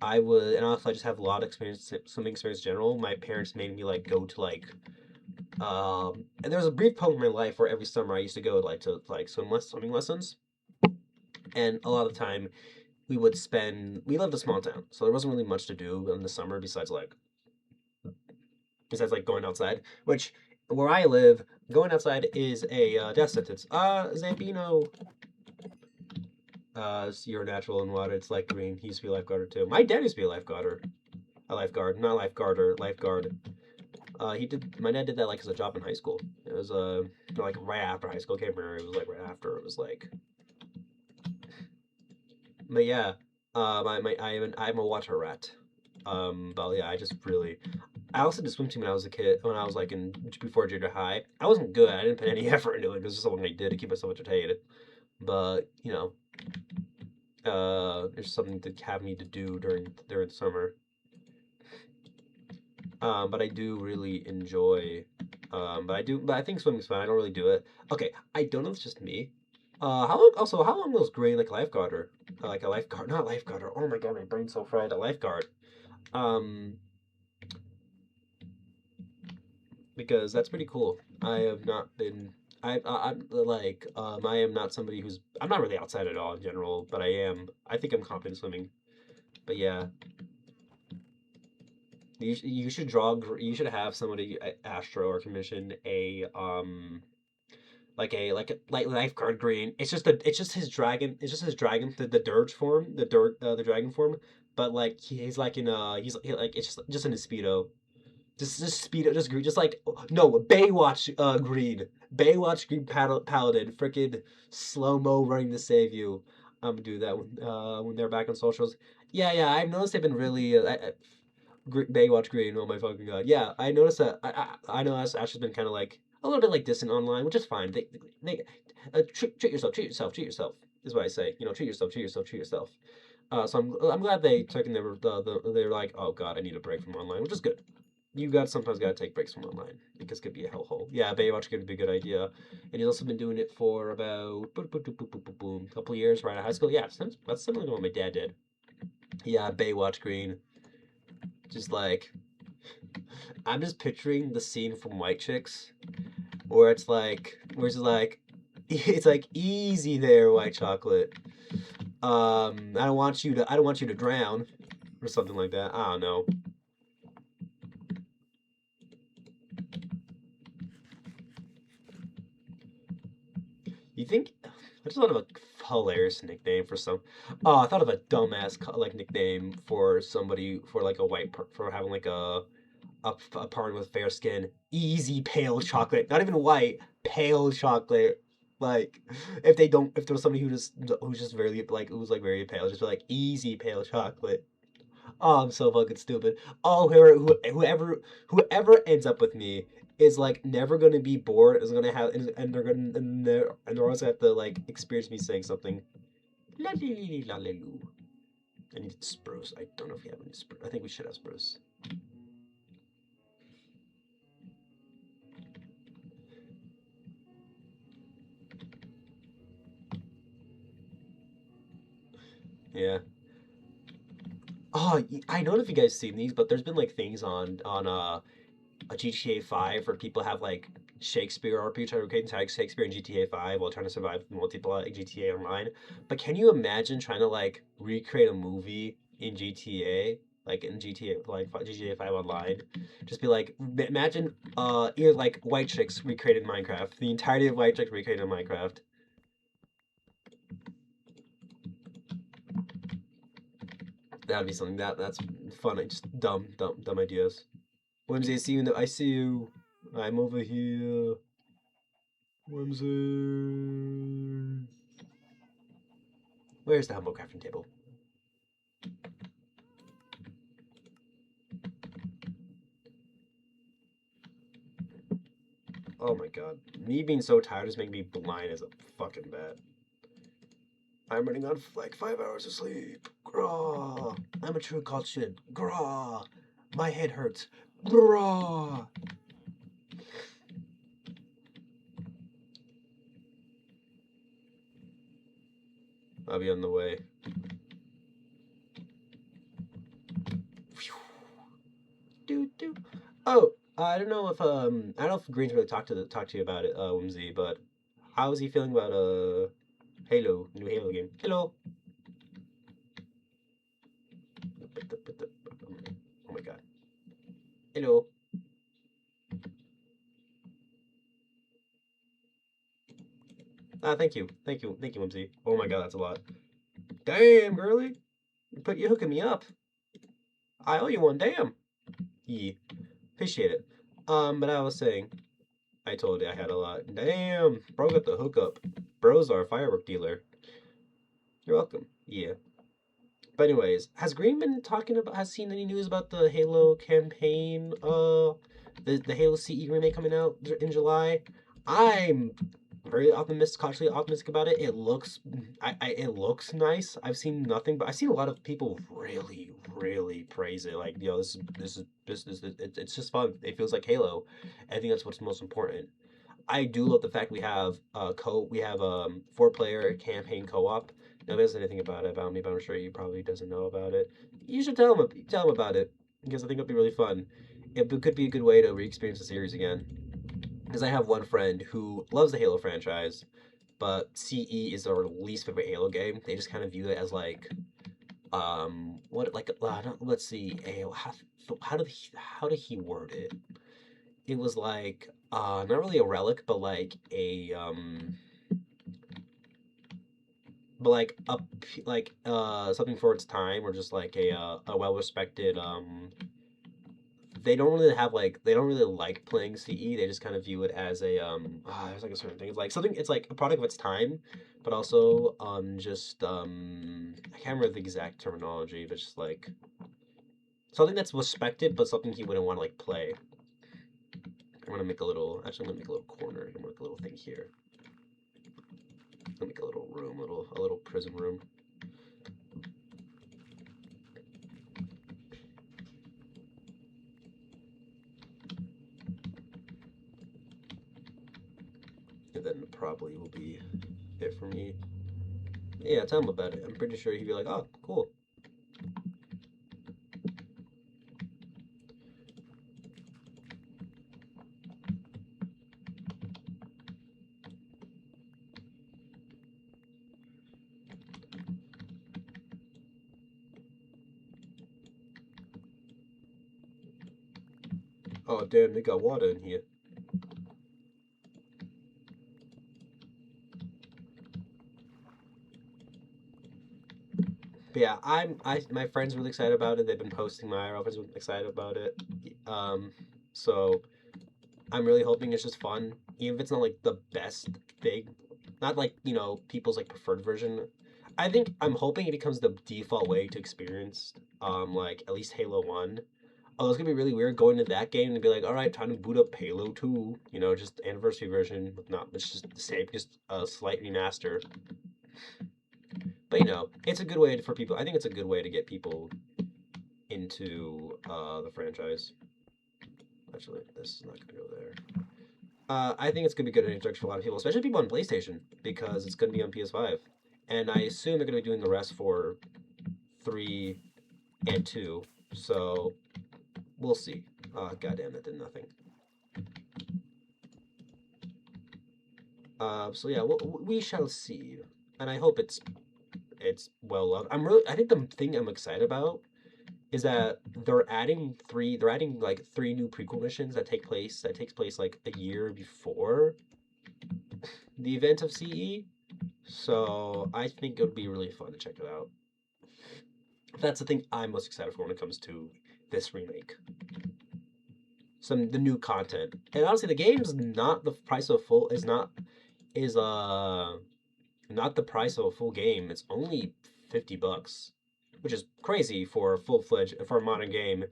And also I just have a lot of experience, swimming experience in general. My parents made me like go to like and there was a brief point in my life where every summer I used to go like to like swimming lessons, and a lot of the time we lived in a small town, so there wasn't really much to do in the summer besides like going outside. Which where I live, going outside is a death sentence. Zambino, you're natural in water. It's like green. He used to be a lifeguard too. My dad used to be a lifeguard, not lifeguarder, lifeguard. My dad did that like as a job in high school. It was like right after high school. I can't remember. It was like right after. It was like, but yeah, I'm a water rat. But yeah, I also did swim team when I was a kid. When I was like before junior high, I wasn't good. I didn't put any effort into it. It was just something I did to keep myself entertained. But there's something to have me to do during the summer. But I do really enjoy. But I think swimming's fun. I don't really do it. Okay, I don't know if it's just me. How long was Gray like a lifeguarder? Like a lifeguard, not lifeguarder. Oh my god, my brain's so fried. A lifeguard. Um, because that's pretty cool. I have not been. I'm like I am not somebody who's. I'm not really outside at all in general, but I am. I think I'm competent swimming. But yeah, you should draw. You should have somebody Astro or commission a like lifeguard green. It's just his dragon. It's just his dragon, the dirge form, the dragon form. But like he's like in like it's just in his speedo. Just speedo, just green, just like no Baywatch green, Baywatch green paladin, freaking slow mo running to save you. I'm gonna do that when they're back on socials. Yeah. I've noticed they've been really Baywatch Green. Oh my fucking god. Yeah, I noticed that. I know Ash has been kind of like a little bit like distant online, which is fine. They treat yourself, treat yourself is what I say. Treat yourself, treat yourself. So I'm glad they took and they're like, oh god, I need a break from online, which is good. You sometimes gotta take breaks from online because it could be a hellhole. Yeah, Baywatch could be a good idea, and he's also been doing it for about couple years right out of high school. Yeah, that's similar to what my dad did. Yeah, Baywatch Green, just like I'm just picturing the scene from White Chicks where it's like it's like easy there, white chocolate. I don't want you to drown or something like that. I don't know. You think I just thought of a hilarious nickname for some. Oh, I thought of a dumbass like nickname for somebody for like a for having like a partner with fair skin. Easy pale chocolate. Not even white, pale chocolate. Like if there's somebody who's just very like who's like very pale, just be like easy pale chocolate. Oh, I'm so fucking stupid. Oh, whoever ends up with me is like never gonna be bored. Is gonna have and they're gonna and they're always gonna have to like experience me saying something. La li li li la la loo. I need spruce. I don't know if we have any spruce. I think we should have spruce. Yeah. Oh, I don't know if you guys seen these, but there's been like things on a GTA 5 where people have like Shakespeare RPG trying to recreate Shakespeare in GTA 5 while trying to survive multiplayer like GTA Online. But can you imagine trying to like recreate a movie in GTA? Like in GTA like GTA 5 Online? Just be like imagine you're like White Chicks recreated Minecraft. The entirety of White Chicks recreated in Minecraft. That'd be something that's fun. Just dumb ideas. Whimsy, I see you. I see you. I'm over here. Whimsy. Where's the humble crafting table? Oh my god. Me being so tired is making me blind as a fucking bat. I'm running on like 5 hours of sleep. Graw. I'm a true culture. Graw. My head hurts. Graw. I'll be on the way. Do. Oh, I don't know if I don't know if Green's really talked to you about it, Whimsy, but how is he feeling about Halo, new Halo game? Hello. Oh my god. Hello. Ah, thank you, Whimsy. Oh my god, that's a lot. Damn, girly, you're hooking me up. I owe you one. Damn. Yeah, appreciate it. But I was saying, I told you I had a lot. Damn, bro got the hookup. Bro's our firework dealer. You're welcome. Yeah. But anyways, has Green been talking about? Has seen any news about the Halo campaign? The Halo CE remake coming out in July. I'm very optimistic, cautiously optimistic about it. It looks nice. I've seen nothing, but I've seen a lot of people really praise it. Like, it's just fun. It feels like Halo. I think that's what's most important. I do love the fact we have 4-player campaign co-op. Nobody knows anything about me, but I'm sure he probably doesn't know about it. You should tell him about it because I think it'll be really fun. Could be a good way to re-experience the series again. Because I have one friend who loves the Halo franchise, but CE is their least favorite Halo game. They just kind of view it as like what like let's see, how did he word it? It was like not really a relic, but like a but like something for its time, or just like a well respected they don't really like playing CE. They just kind of view it as there's like a certain thing. It's like a product of its time, but also just I can't remember the exact terminology, but just like something that's respected, but something he wouldn't want to like play. I'm gonna make a little. Actually, I'm gonna make a little corner. I'm gonna make a little thing here. I'm gonna make a little room, a little prison room. And then probably will be it for me. Yeah, tell him about it. I'm pretty sure he'd be like, "Oh, cool." Oh, damn, they got water in here. But yeah, my friends are really excited about it. They've been posting my girlfriend's really excited about it. Um, so I'm really hoping it's just fun, even if it's not like the best thing, not like people's like preferred version. I think I'm hoping it becomes the default way to experience like at least Halo 1. Although it's gonna be really weird going to that game and be like, all right, time to boot up Halo 2. Just anniversary version, not it's just the same, just a slight remaster. But it's a good way for people. I think it's a good way to get people into the franchise. Actually, this is not going to go there. I think it's going to be good introduction for a lot of people, especially people on PlayStation, because it's going to be on PS5. And I assume they're going to be doing the rest for 3 and 2. So we'll see. Goddamn, that did nothing. So yeah, we shall see, and I hope it's well loved. I think the thing I'm excited about is that they're adding like 3 new prequel missions that takes place like a year before the event of CE. So I think it would be really fun to check it out. That's the thing I'm most excited for when it comes to this remake. The new content. And honestly, the game's not the price of full is not the price of a full game. It's only $50, which is crazy for a modern game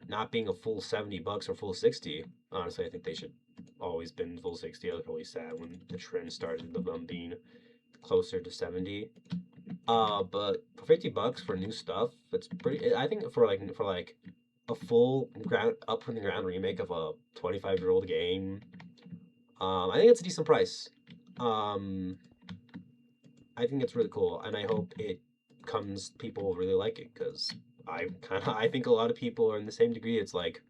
not being a full $70 or full 60. Honestly, I think they should always been full 60. I was really sad when the trend started of them being closer to 70. But for $50 for new stuff, it's pretty. I think for like a full ground up from the ground remake of a 25-year-old game, I think it's a decent price. Um, I think it's really cool, and I hope people really like it because I think a lot of people are in the same degree. It's like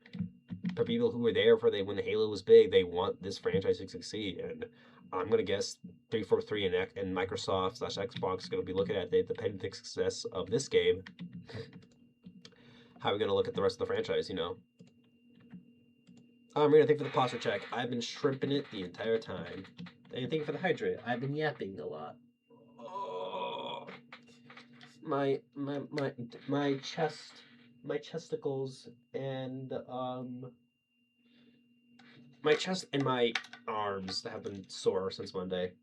for people who were there when the Halo was big, they want this franchise to succeed, and I'm gonna guess 343 and Microsoft/Xbox is gonna be looking at the pending success of this game. How are we gonna look at the rest of the franchise? Marina, thank you for the posture check. I've been shrimping it the entire time. And thank you for the hydrate. I've been yapping a lot. Oh, my chesticles and my chest and my arms have been sore since Monday.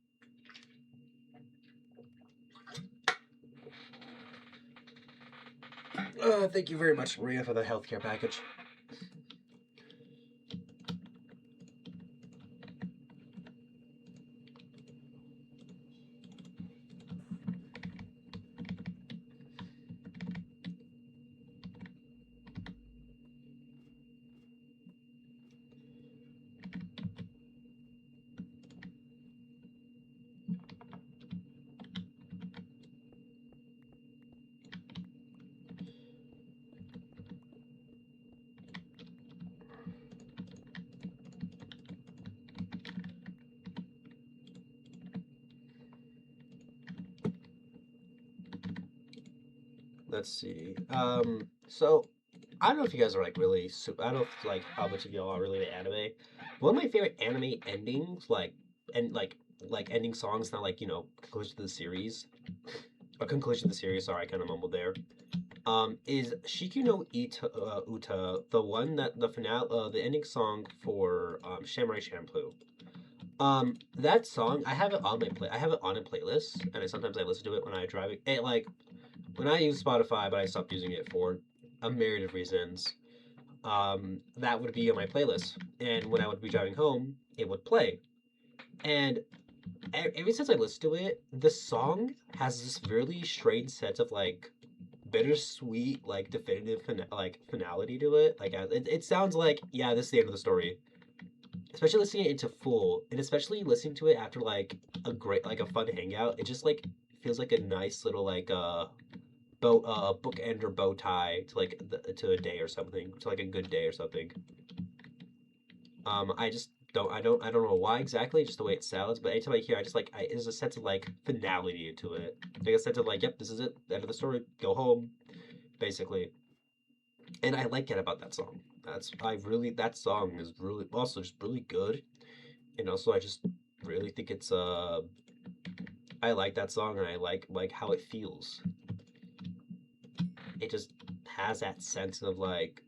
Thank you very much, Maria, for the healthcare package. Let's see. So I don't know if you guys are like really I don't know if like how much of y'all are really into anime. One of my favorite anime endings, like ending songs, not like conclusion to the series, a conclusion to the series. Sorry, I kind of mumbled there. Is Shiku no Uta the one that the finale, the ending song for Samurai Champloo? That song I have it on I have it on a playlist, and sometimes I listen to it when I drive. When I use Spotify, but I stopped using it for a myriad of reasons. That would be on my playlist, and when I would be driving home, it would play. And ever since I listened to it, the song has this really strange sense of like bittersweet, like definitive finality to it. Like it sounds like this is the end of the story. Especially listening it into full, and especially listening to it after like a fun hangout. It just like feels like a nice little like bookend or bow tie to like to a day or something, to like a good day or something. I just I don't know why exactly, just the way it sounds, but anytime I hear, there's a sense of like finality to it, like a sense of like, yep, this is it, end of the story, go home, basically. And I like it about that song. That song is really also just really good, and also I just really think it's I like that song, and I like how it feels. It just has that sense of like,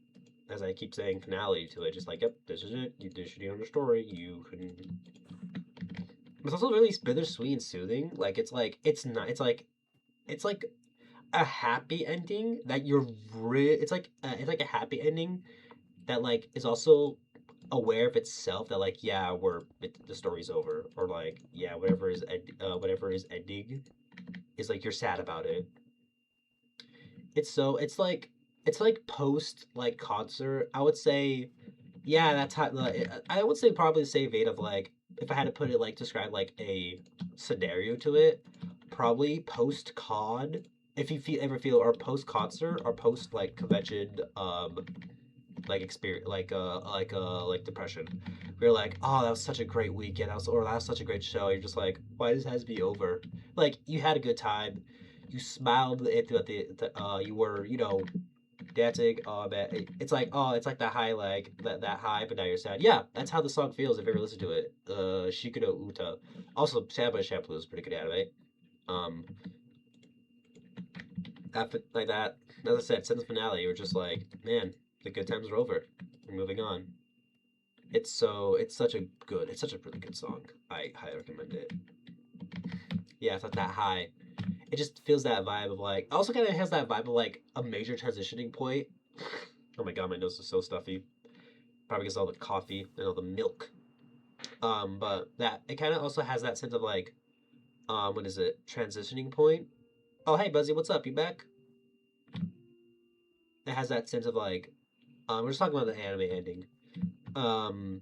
as I keep saying, finality to it. Just like, yep, this is it. This should be on the story. You can. It's also really bittersweet and soothing. Like it's not. It's like a happy ending that it's like a happy ending that like is also aware of itself that like the story's over, or like whatever is ending is like you're sad about it. It's like post like concert. I would say, yeah, that's how. I would say probably the same vein of like if I had to put it like describe like a scenario to it, probably post con. If you feel or post concert or post like convention like experience like depression. We're like, oh, that was such a great weekend. That was such a great show. You're just like, why does it have to be over? Like you had a good time, you smiled throughout you were dancing. Oh man, it's like that high that high, but now you're sad. Yeah, that's how the song feels if you ever listen to it. Shikuno Uta. Also, Samurai Champloo is a pretty good anime. Um, after like that, as I said, since the finale, you were just like, man, the good times are over. We're moving on. It's such a really good song. I highly recommend it. Yeah, it's like that high. It just feels that vibe of like. Also, kind of has that vibe of like a major transitioning point. Oh my god, my nose is so stuffy. Probably because all the coffee and all the milk. But that it kind of also has that sense of like, what is it? Transitioning point. Oh hey Buzzy, what's up? You back? It has that sense of like, we're just talking about the anime ending. Um,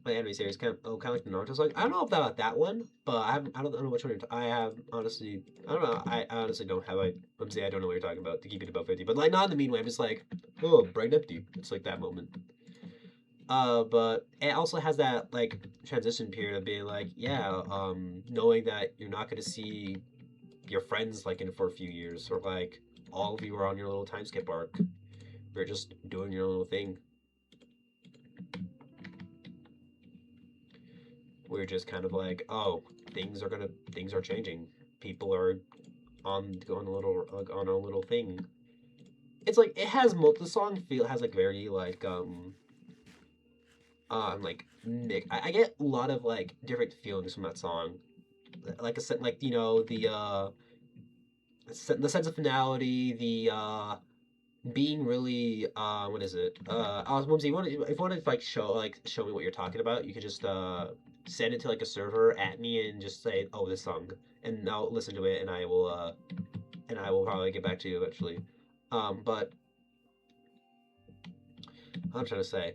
my anime series kind of like the Naruto song. I don't know about that one, but I don't know which one I have honestly. I don't know. I honestly don't have. I'm saying I don't know what you're talking about to keep it above 50, but like not in the mean way. I'm just like, oh, bright empty. It's like that moment. But it also has that like transition period of being like, yeah, knowing that you're not gonna see your friends like in for a few years, or like all of you are on your little time skip arc. You're just doing your little thing. We're just kind of like, oh, things are changing. People are on a little on a little thing. It's like it has the song feel has like very like Nick. I get a lot of like different feelings from that song. Like a like the sense of finality, the being really what is it? Mumsy, if you want to like show me what you're talking about, you could just send it to like a server at me and just say, oh, this song, and I'll listen to it and I will probably get back to you eventually. But I'm trying to say,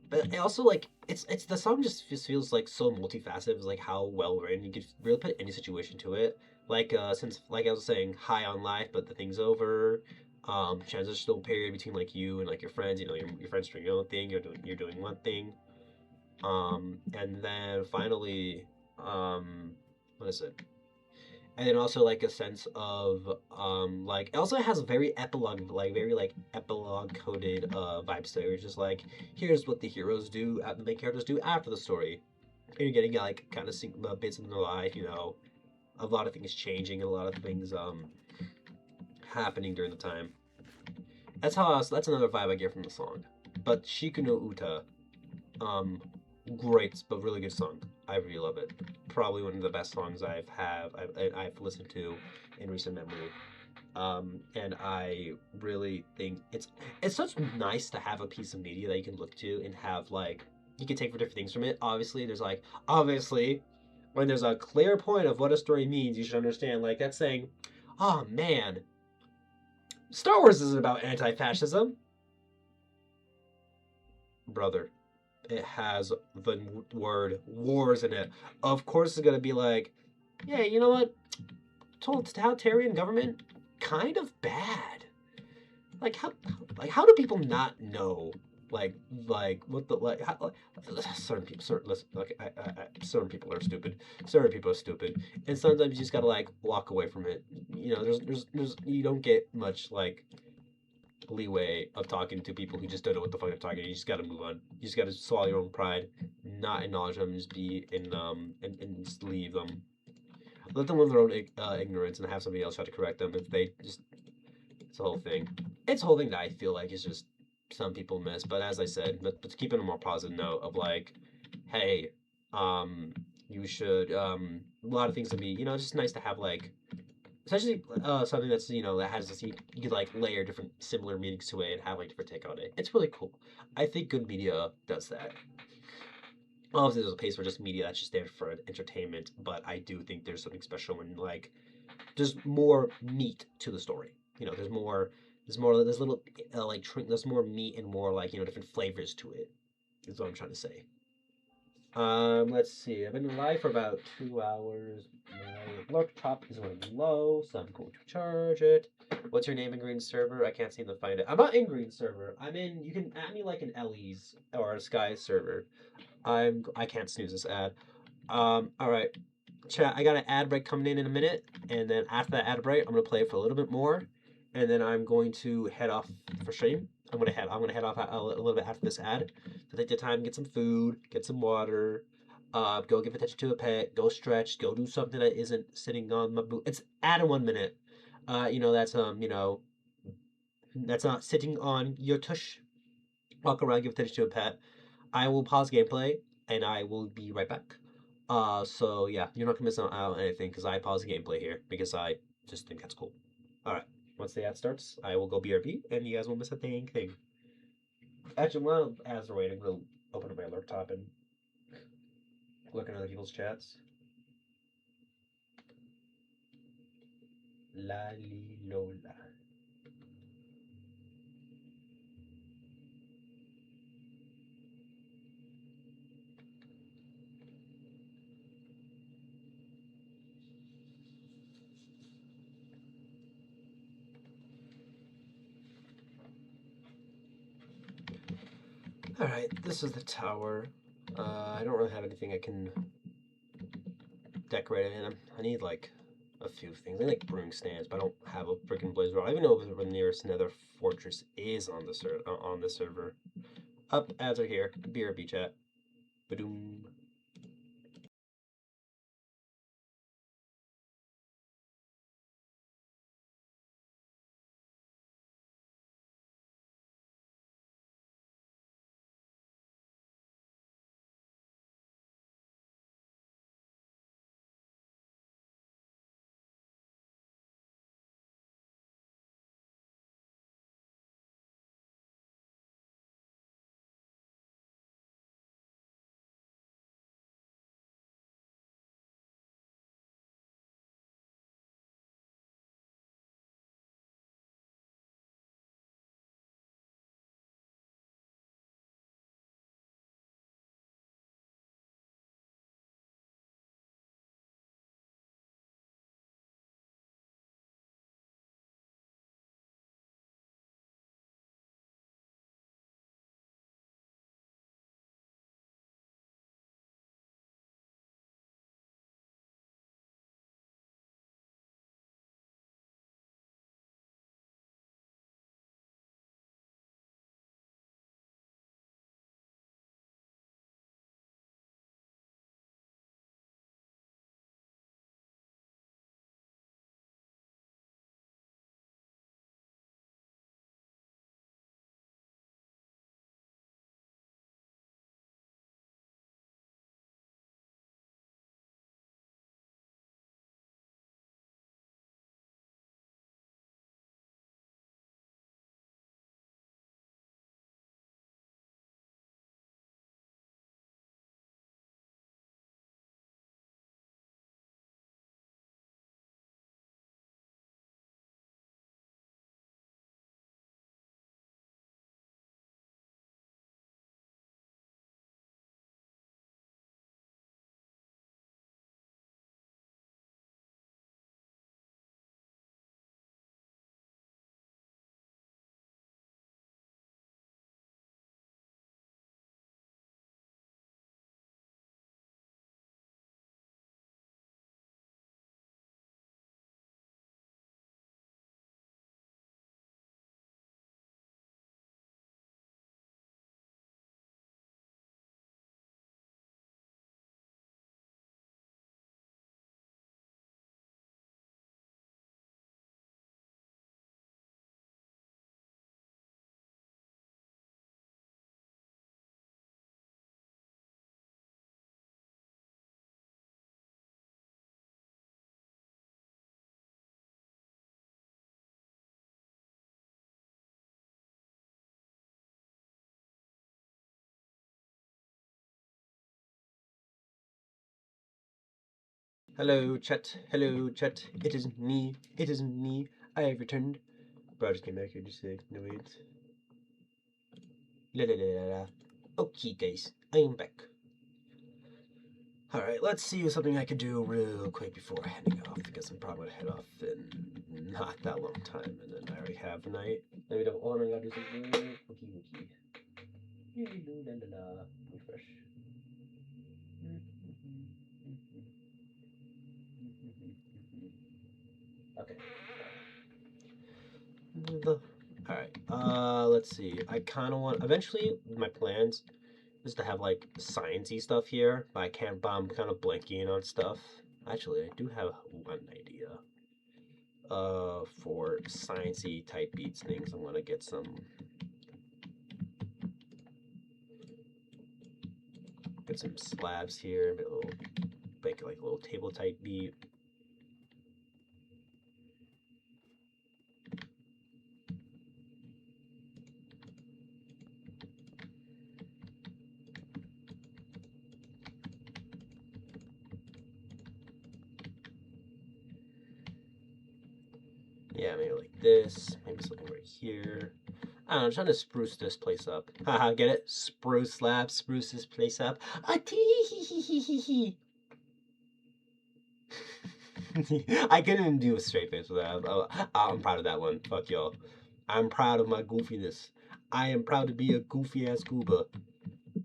but it also like it's the song just feels like so multifaceted. It's like how well written. You could really put any situation to it. Like since like I was saying, high on life, but the thing's over. Transitional period between like you and like your friends. You know, your friends doing your own thing. You're doing one thing. And then finally, what is it? And then also like a sense of like it also has very epilogue like very like epilogue coded vibes to it. It's just like here's what the heroes do the main characters do after the story, and you're getting like kind of bits in their life, a lot of things changing and a lot of things happening during the time. That's another vibe I get from the song. But Shiku no Uta, um great but really good song. I really love it. Probably one of the best songs I've listened to in recent memory. And I really think it's such nice to have a piece of media that you can look to and have like you can take for different things from it. Obviously when there's a clear point of what a story means, you should understand like that's saying, oh man, Star Wars isn't about anti-fascism, brother. It has the word wars in it. Of course, it's gonna be like, yeah, you know what? Totalitarian government, kind of bad. Like how do people not know? Like what the like how, certain people listen, like certain people are stupid. Certain people are stupid, and sometimes you just gotta like walk away from it. There's you don't get much like leeway of talking to people who just don't know what the fuck they're talking. You just gotta move on. You just gotta swallow your own pride, not acknowledge them, just be in and just leave them. Let them live their own ignorance and have somebody else try to correct them if they just. It's a whole thing. It's a whole thing that I feel like is just some people miss. But as I said, but to keep it on a more positive note of like, hey, you should a lot of things to be. It's just nice to have like especially something that's that has this you could like layer different similar meanings to it and have like different take on it. It's really cool. I think good media does that. Obviously there's a place for just media that's just there for entertainment, but I do think there's something special when like there's more meat to the story. There's little there's more meat and more like different flavors to it. Is what I'm trying to say. Let's see. I've been live for about 2 hours. My laptop is running low, so I'm going to charge it. What's your name in Green server? I can't seem to find it. I'm not in Green server. I'm in. You can add me like an Ellie's or a Sky server. I can't snooze this ad. All right, chat. I got an ad break coming in a minute, and then after that ad break, I'm gonna play it for a little bit more, and then I'm going to head off for stream. I'm gonna head off a little bit after this ad to take the time, get some food, get some water, go give attention to a pet, go stretch, go do something that isn't sitting on my boot. It's ad in 1 minute. That's not sitting on your tush. Walk around, give attention to a pet. I will pause gameplay and I will be right back. So yeah, you're not gonna miss out on anything because I pause the gameplay here because I just think that's cool. All right, once the ad starts, I will go BRB and you guys won't miss a dang thing. Actually, while ads are waiting, we'll open up my laptop and look at other people's chats. La li lola. All right, this is the tower. I don't really have anything I can decorate it in. I need like a few things. I need like brewing stands, but I don't have a freaking blaze rod. I don't even know where the nearest nether fortress is on the server. Up, ads are here. BRB chat. Badoom. Hello, Chet. Hello, Chet. It is me. It is me. I have returned. Bro, I just came back here just to no wait. La la la la la. Okay, guys, I am back. Alright, let's see something I could do real quick before heading off, because I'm probably gonna head off in not that long time, and then I already have a night. Maybe don't. Oh my god, do something. Wookie. La la la. Refresh. Okay. Alright. Let's see. I kind of want. Eventually, my plans is to have like sciencey stuff here, but I can't. But I'm kind of blanking on stuff. Actually, I do have one idea. For sciencey type beats things, I'm gonna get some. Get some slabs here. Make like a little table type beat. Yeah, maybe like this. Maybe something right here. I don't know, I'm trying to spruce this place up. Haha, get it? Spruce slab, spruce this place up. Ah, tee. I couldn't even do a straight face with that. I'm proud of that one. Fuck y'all. I'm proud of my goofiness. I am proud to be a goofy ass gooba.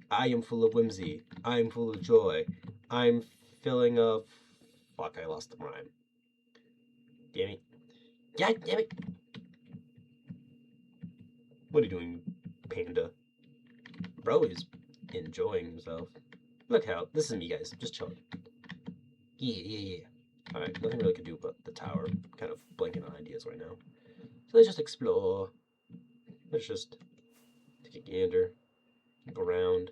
I am full of whimsy. I am full of joy. I'm filling of. Fuck, I lost the rhyme. Damn it. God damn it. What are you doing, panda? Bro is enjoying himself. Look how. This is me, guys. Just chilling. Yeah. Alright, nothing really could do but the tower. Kind of blanking on ideas right now. So let's just explore. Let's just take a gander. Look around.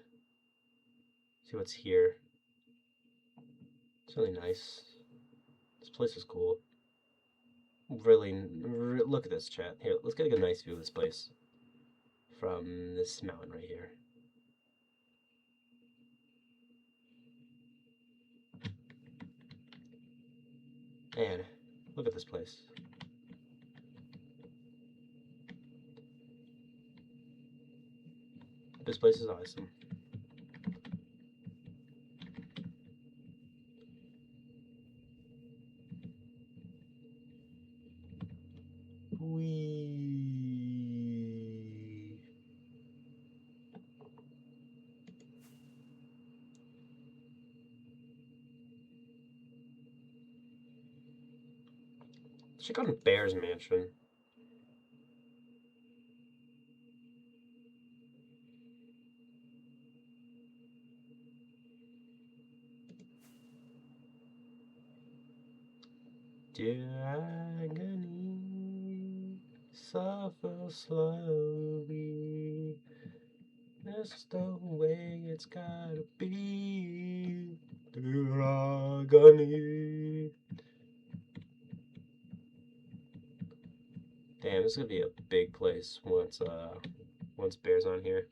See what's here. It's really nice. This place is cool. Really, look at this, chat. Here, let's get a nice view of this place from this mountain right here. And look at this place. This place is awesome. Wee. Check out Bear's Mansion. Agony suffer slowly. That's the way it's gotta be. Agony. Damn, this is gonna be a big place once Bear's on here.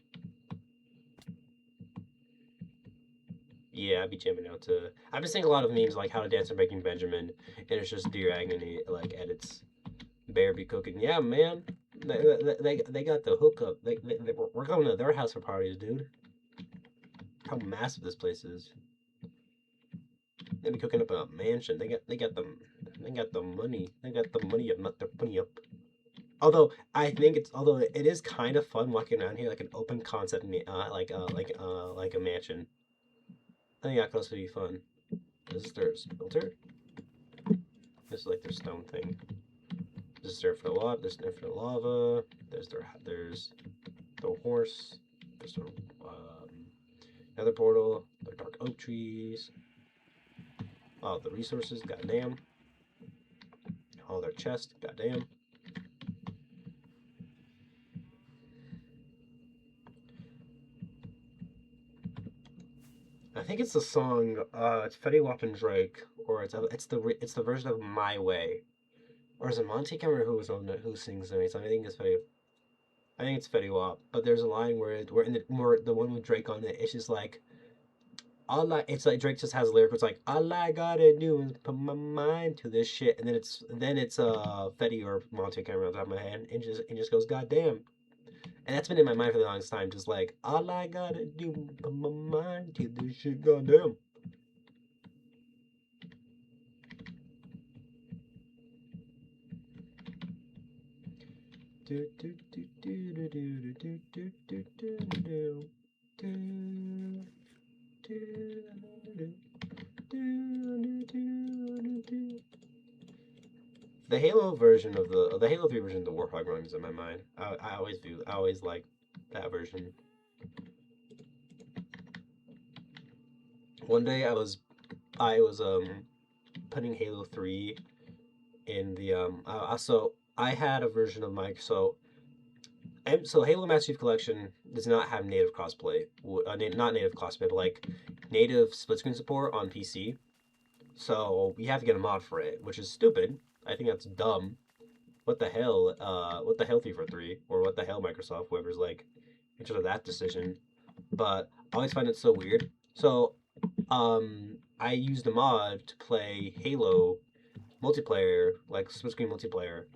Yeah, I'd be jamming out to. I've been seeing a lot of memes like How to Dance and Breaking Benjamin, and it's just Dear Agony like edits. Bear be cooking. Yeah, man. They got the hookup. We're going to their house for parties, dude. How massive this place is. They be cooking up a mansion. They got the money. They got the money up, not their money up. Although it is kind of fun walking around here like an open concept like a mansion. I think that could also be fun. This is their filter. This is like their stone thing. This is their for the lava. There's their for the lava. There's the horse. There's their nether portal. Their dark oak trees. All the resources. Goddamn. All their chests. Goddamn. I think it's the song. It's Fetty Wap and Drake, or it's the version of My Way, or is it Monty? I can't remember who sings it. I think it's Fetty. I think it's Fetty Wap. But there's a line where the one with Drake on it. It's just like, it's like Drake just has a lyric. It's like all I gotta do is put my mind to this shit, and then it's Fetty or Monte, I can't remember off the top of my head, and just goes goddamn, and that's been in my mind for the longest time. Just like all I gotta do is put my mind to this shit, goddamn. Do do do do do do do do do do do do. The Halo version of the Halo 3 version of the Warhog run is in my mind. I always like that version. One day I was putting Halo 3 in the so I had a version of my so Halo Master Chief Collection does not have native crossplay, not native crossplay, but like native split screen support on PC. So you have to get a mod for it, which is stupid. I think that's dumb. What the hell? What the hell 343 or what the hell Microsoft, whoever's like in charge of that decision. But I always find it so weird. So I used a mod to play Halo multiplayer, like split screen multiplayer,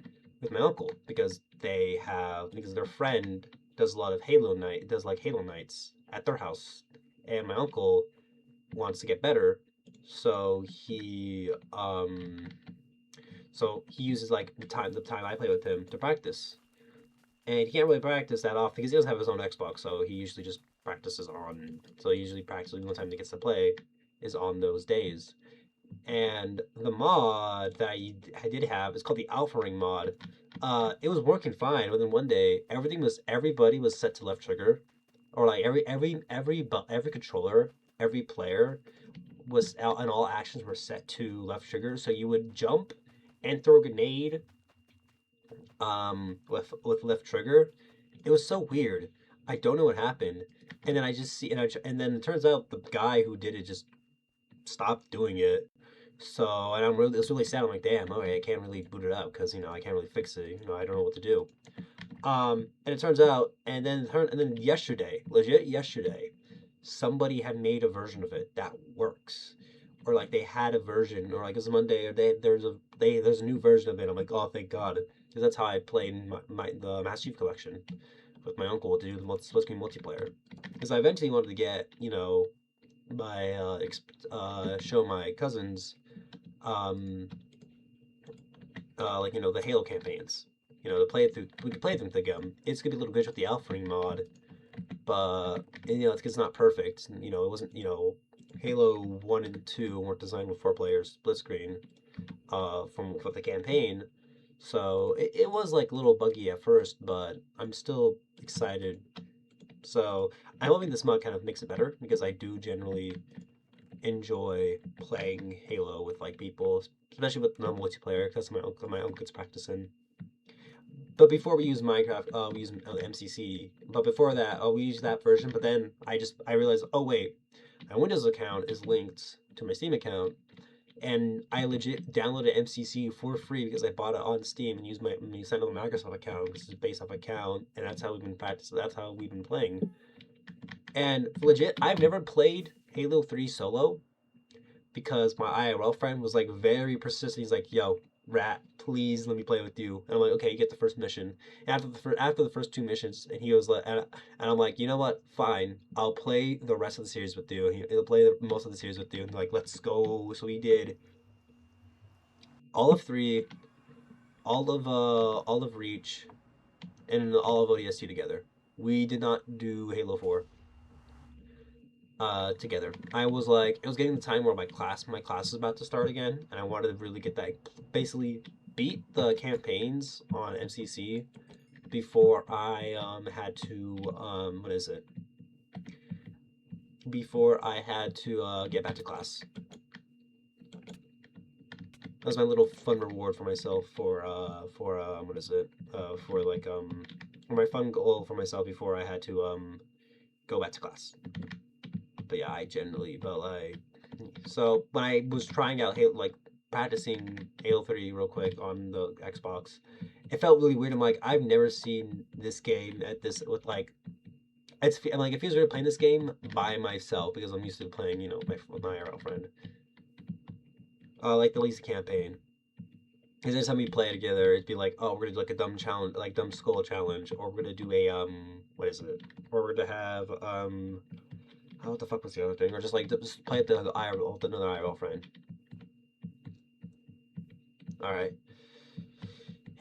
with my uncle because their friend does a lot of does like Halo nights at their house, and my uncle wants to get better, so he uses like the time I play with him to practice, and he can't really practice that often because he doesn't have his own Xbox, so he usually just practices on. So he usually practices the only time he gets to play is on those days. And the mod that I did have is called the Alpha Ring mod. It was working fine, but then one day everybody was set to left trigger, or like every controller, every player was out, and all actions were set to left trigger. So you would jump and throw a grenade with left trigger. It was so weird. I don't know what happened. And then I just see and then it turns out the guy who did it just stopped doing it. So, and it's really sad. I'm like, damn, okay, I can't really boot it up because I can't really fix it. I don't know what to do. And it turns out, and then yesterday, legit yesterday, somebody had made a version of it that works, or like they had a version, or like it's Monday, or there's a new version of it. I'm like, oh, thank God, because that's how I played the Master Chief Collection with my uncle to do the split screen multiplayer. Because I eventually wanted to get my show my cousins like the Halo campaigns. To play it through, we could play them together. It's gonna be a little glitch with the Alpha Ring mod, but it's not perfect. It wasn't. Halo 1 and 2 weren't designed with 4 players split screen, for the campaign, so it was like a little buggy at first, but I'm still excited. So I'm hoping this mod kind of makes it better because I do generally enjoy playing Halo with like people, especially with non-multiplayer because my uncle gets practicing. But before we use Minecraft, we use MCC. But before that, we use that version. But then I realized, oh wait, my Windows account is linked to my Steam account, and I legit downloaded MCC for free because I bought it on Steam and used my signed up my Microsoft account, which is a base off account, and that's how we've been practicing. That's how we've been playing. And legit, I've never played Halo 3 solo because my IRL friend was like very persistent. He's like, "Yo, Rat, please let me play with you." And I'm like, "Okay, you get the first mission." And after the first 2 missions, and he was like, and I'm like, "You know what? Fine, I'll play the rest of the series with you." He'll play most of the series with you, and like, let's go. So we did all of 3, all of Reach, and all of ODST together. We did not do Halo 4 together. I was like, it was getting the time where my class was about to start again, and I wanted to really get that, basically beat the campaigns on MCC before I had to what is it? Before I had to get back to class. That was my little fun reward for myself for what is it? For like my fun goal for myself before I had to go back to class. But yeah, but like, so when I was trying out Halo, like practicing Halo 3 real quick on the Xbox, it felt really weird. I'm like, I've never seen this game at this with like, like it feels weird playing this game by myself because I'm used to playing, with my IRL friend. Like the Lisa campaign. Because every time we play together, it'd be like, oh, we're gonna do like a dumb challenge, like dumb skull challenge, or we're gonna do a what is it? Or we're gonna have what the fuck was the other thing? Or just like just play with the IRL with another IRL friend. All right.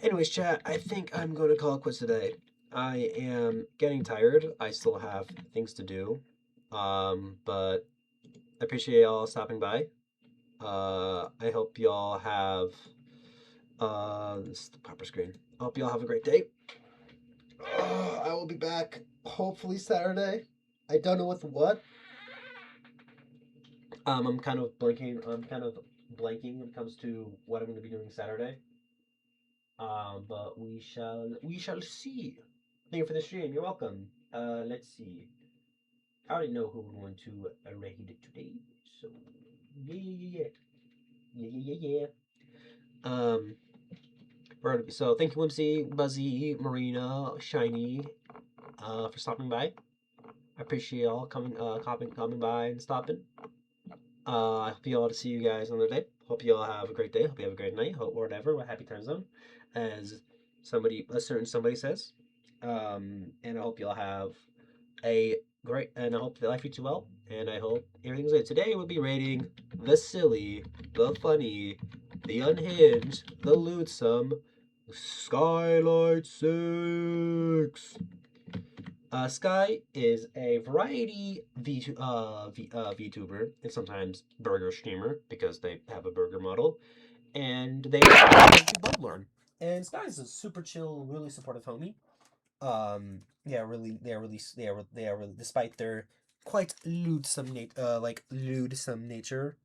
Anyways, chat, I think I'm going to call it quits today. I am getting tired. I still have things to do. But I appreciate y'all stopping by. I hope y'all have this is the proper screen. I hope y'all have a great day. I will be back hopefully Saturday. I don't know with what. I'm kind of blanking. I'm kind of blanking when it comes to what I'm going to be doing Saturday. But we shall see. Thank you for the stream. You're welcome. Let's see. I already know who we're going to raid today. So yeah. Yeah, yeah, yeah, yeah. So thank you, Whimsy, Buzzy, Marina, Shiny, for stopping by. I appreciate y'all coming by and stopping. I hope you all to see you guys another day. Hope you all have a great day. Hope you have a great night. Hope whatever. What happy time zone, as a certain somebody says. And I hope you all have a great. And I hope that life treats you well. And I hope everything's good. Today we'll be rating the silly, the funny, the unhinged, the loathsome, Skylight 6. Sky is a variety VTuber and sometimes burger streamer because they have a burger model, and they do bug learn. And Sky is a super chill, really supportive homie. They are really, despite their quite lewdsome nature,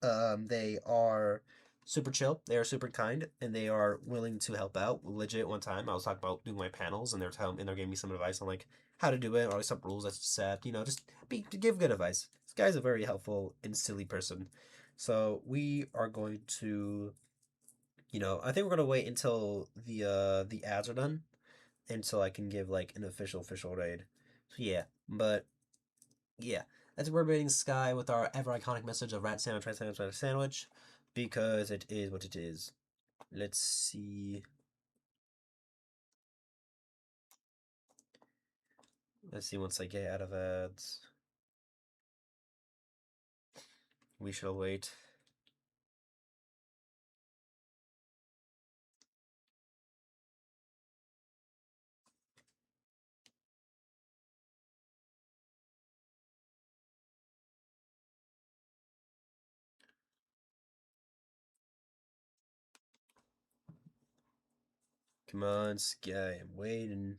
they are super chill. They are super kind, and they are willing to help out. Legit, one time I was talking about doing my panels, and they're giving me some advice on like how to do it, or like some rules I should set. Just give good advice. This guy's a very helpful and silly person. So we are going to, I think we're gonna wait until the ads are done, until I can give like an official raid. So yeah, but yeah, that's we're rating Sky with our ever iconic message of rat sandwich, rat sandwich, because it is what it is. Let's see. Let's see once I get out of ads. We shall wait. Come on, Sky, I'm waiting.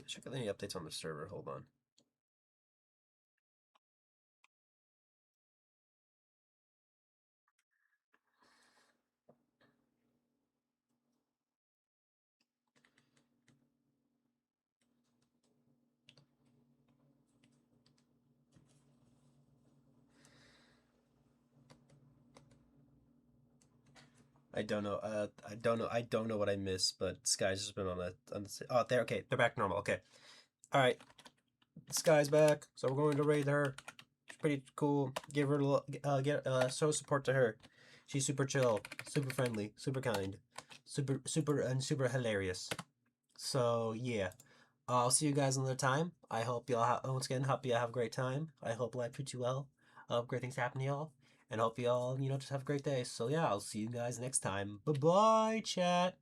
Check out any updates on the server. Hold on. I don't know. I don't know. I don't know what I missed, but Sky's just been oh, there. Okay, they're back to normal. Okay. All right. Sky's back, so we're going to raid her. She's pretty cool. Give her show support to her. She's super chill, super friendly, super kind, super hilarious. So yeah, I'll see you guys another time. I hope y'all once again hope y'all have a great time. I hope life treats you well. Great things happen to y'all, and hope y'all just have a great day. So yeah, I'll see you guys next time. Bye bye, chat.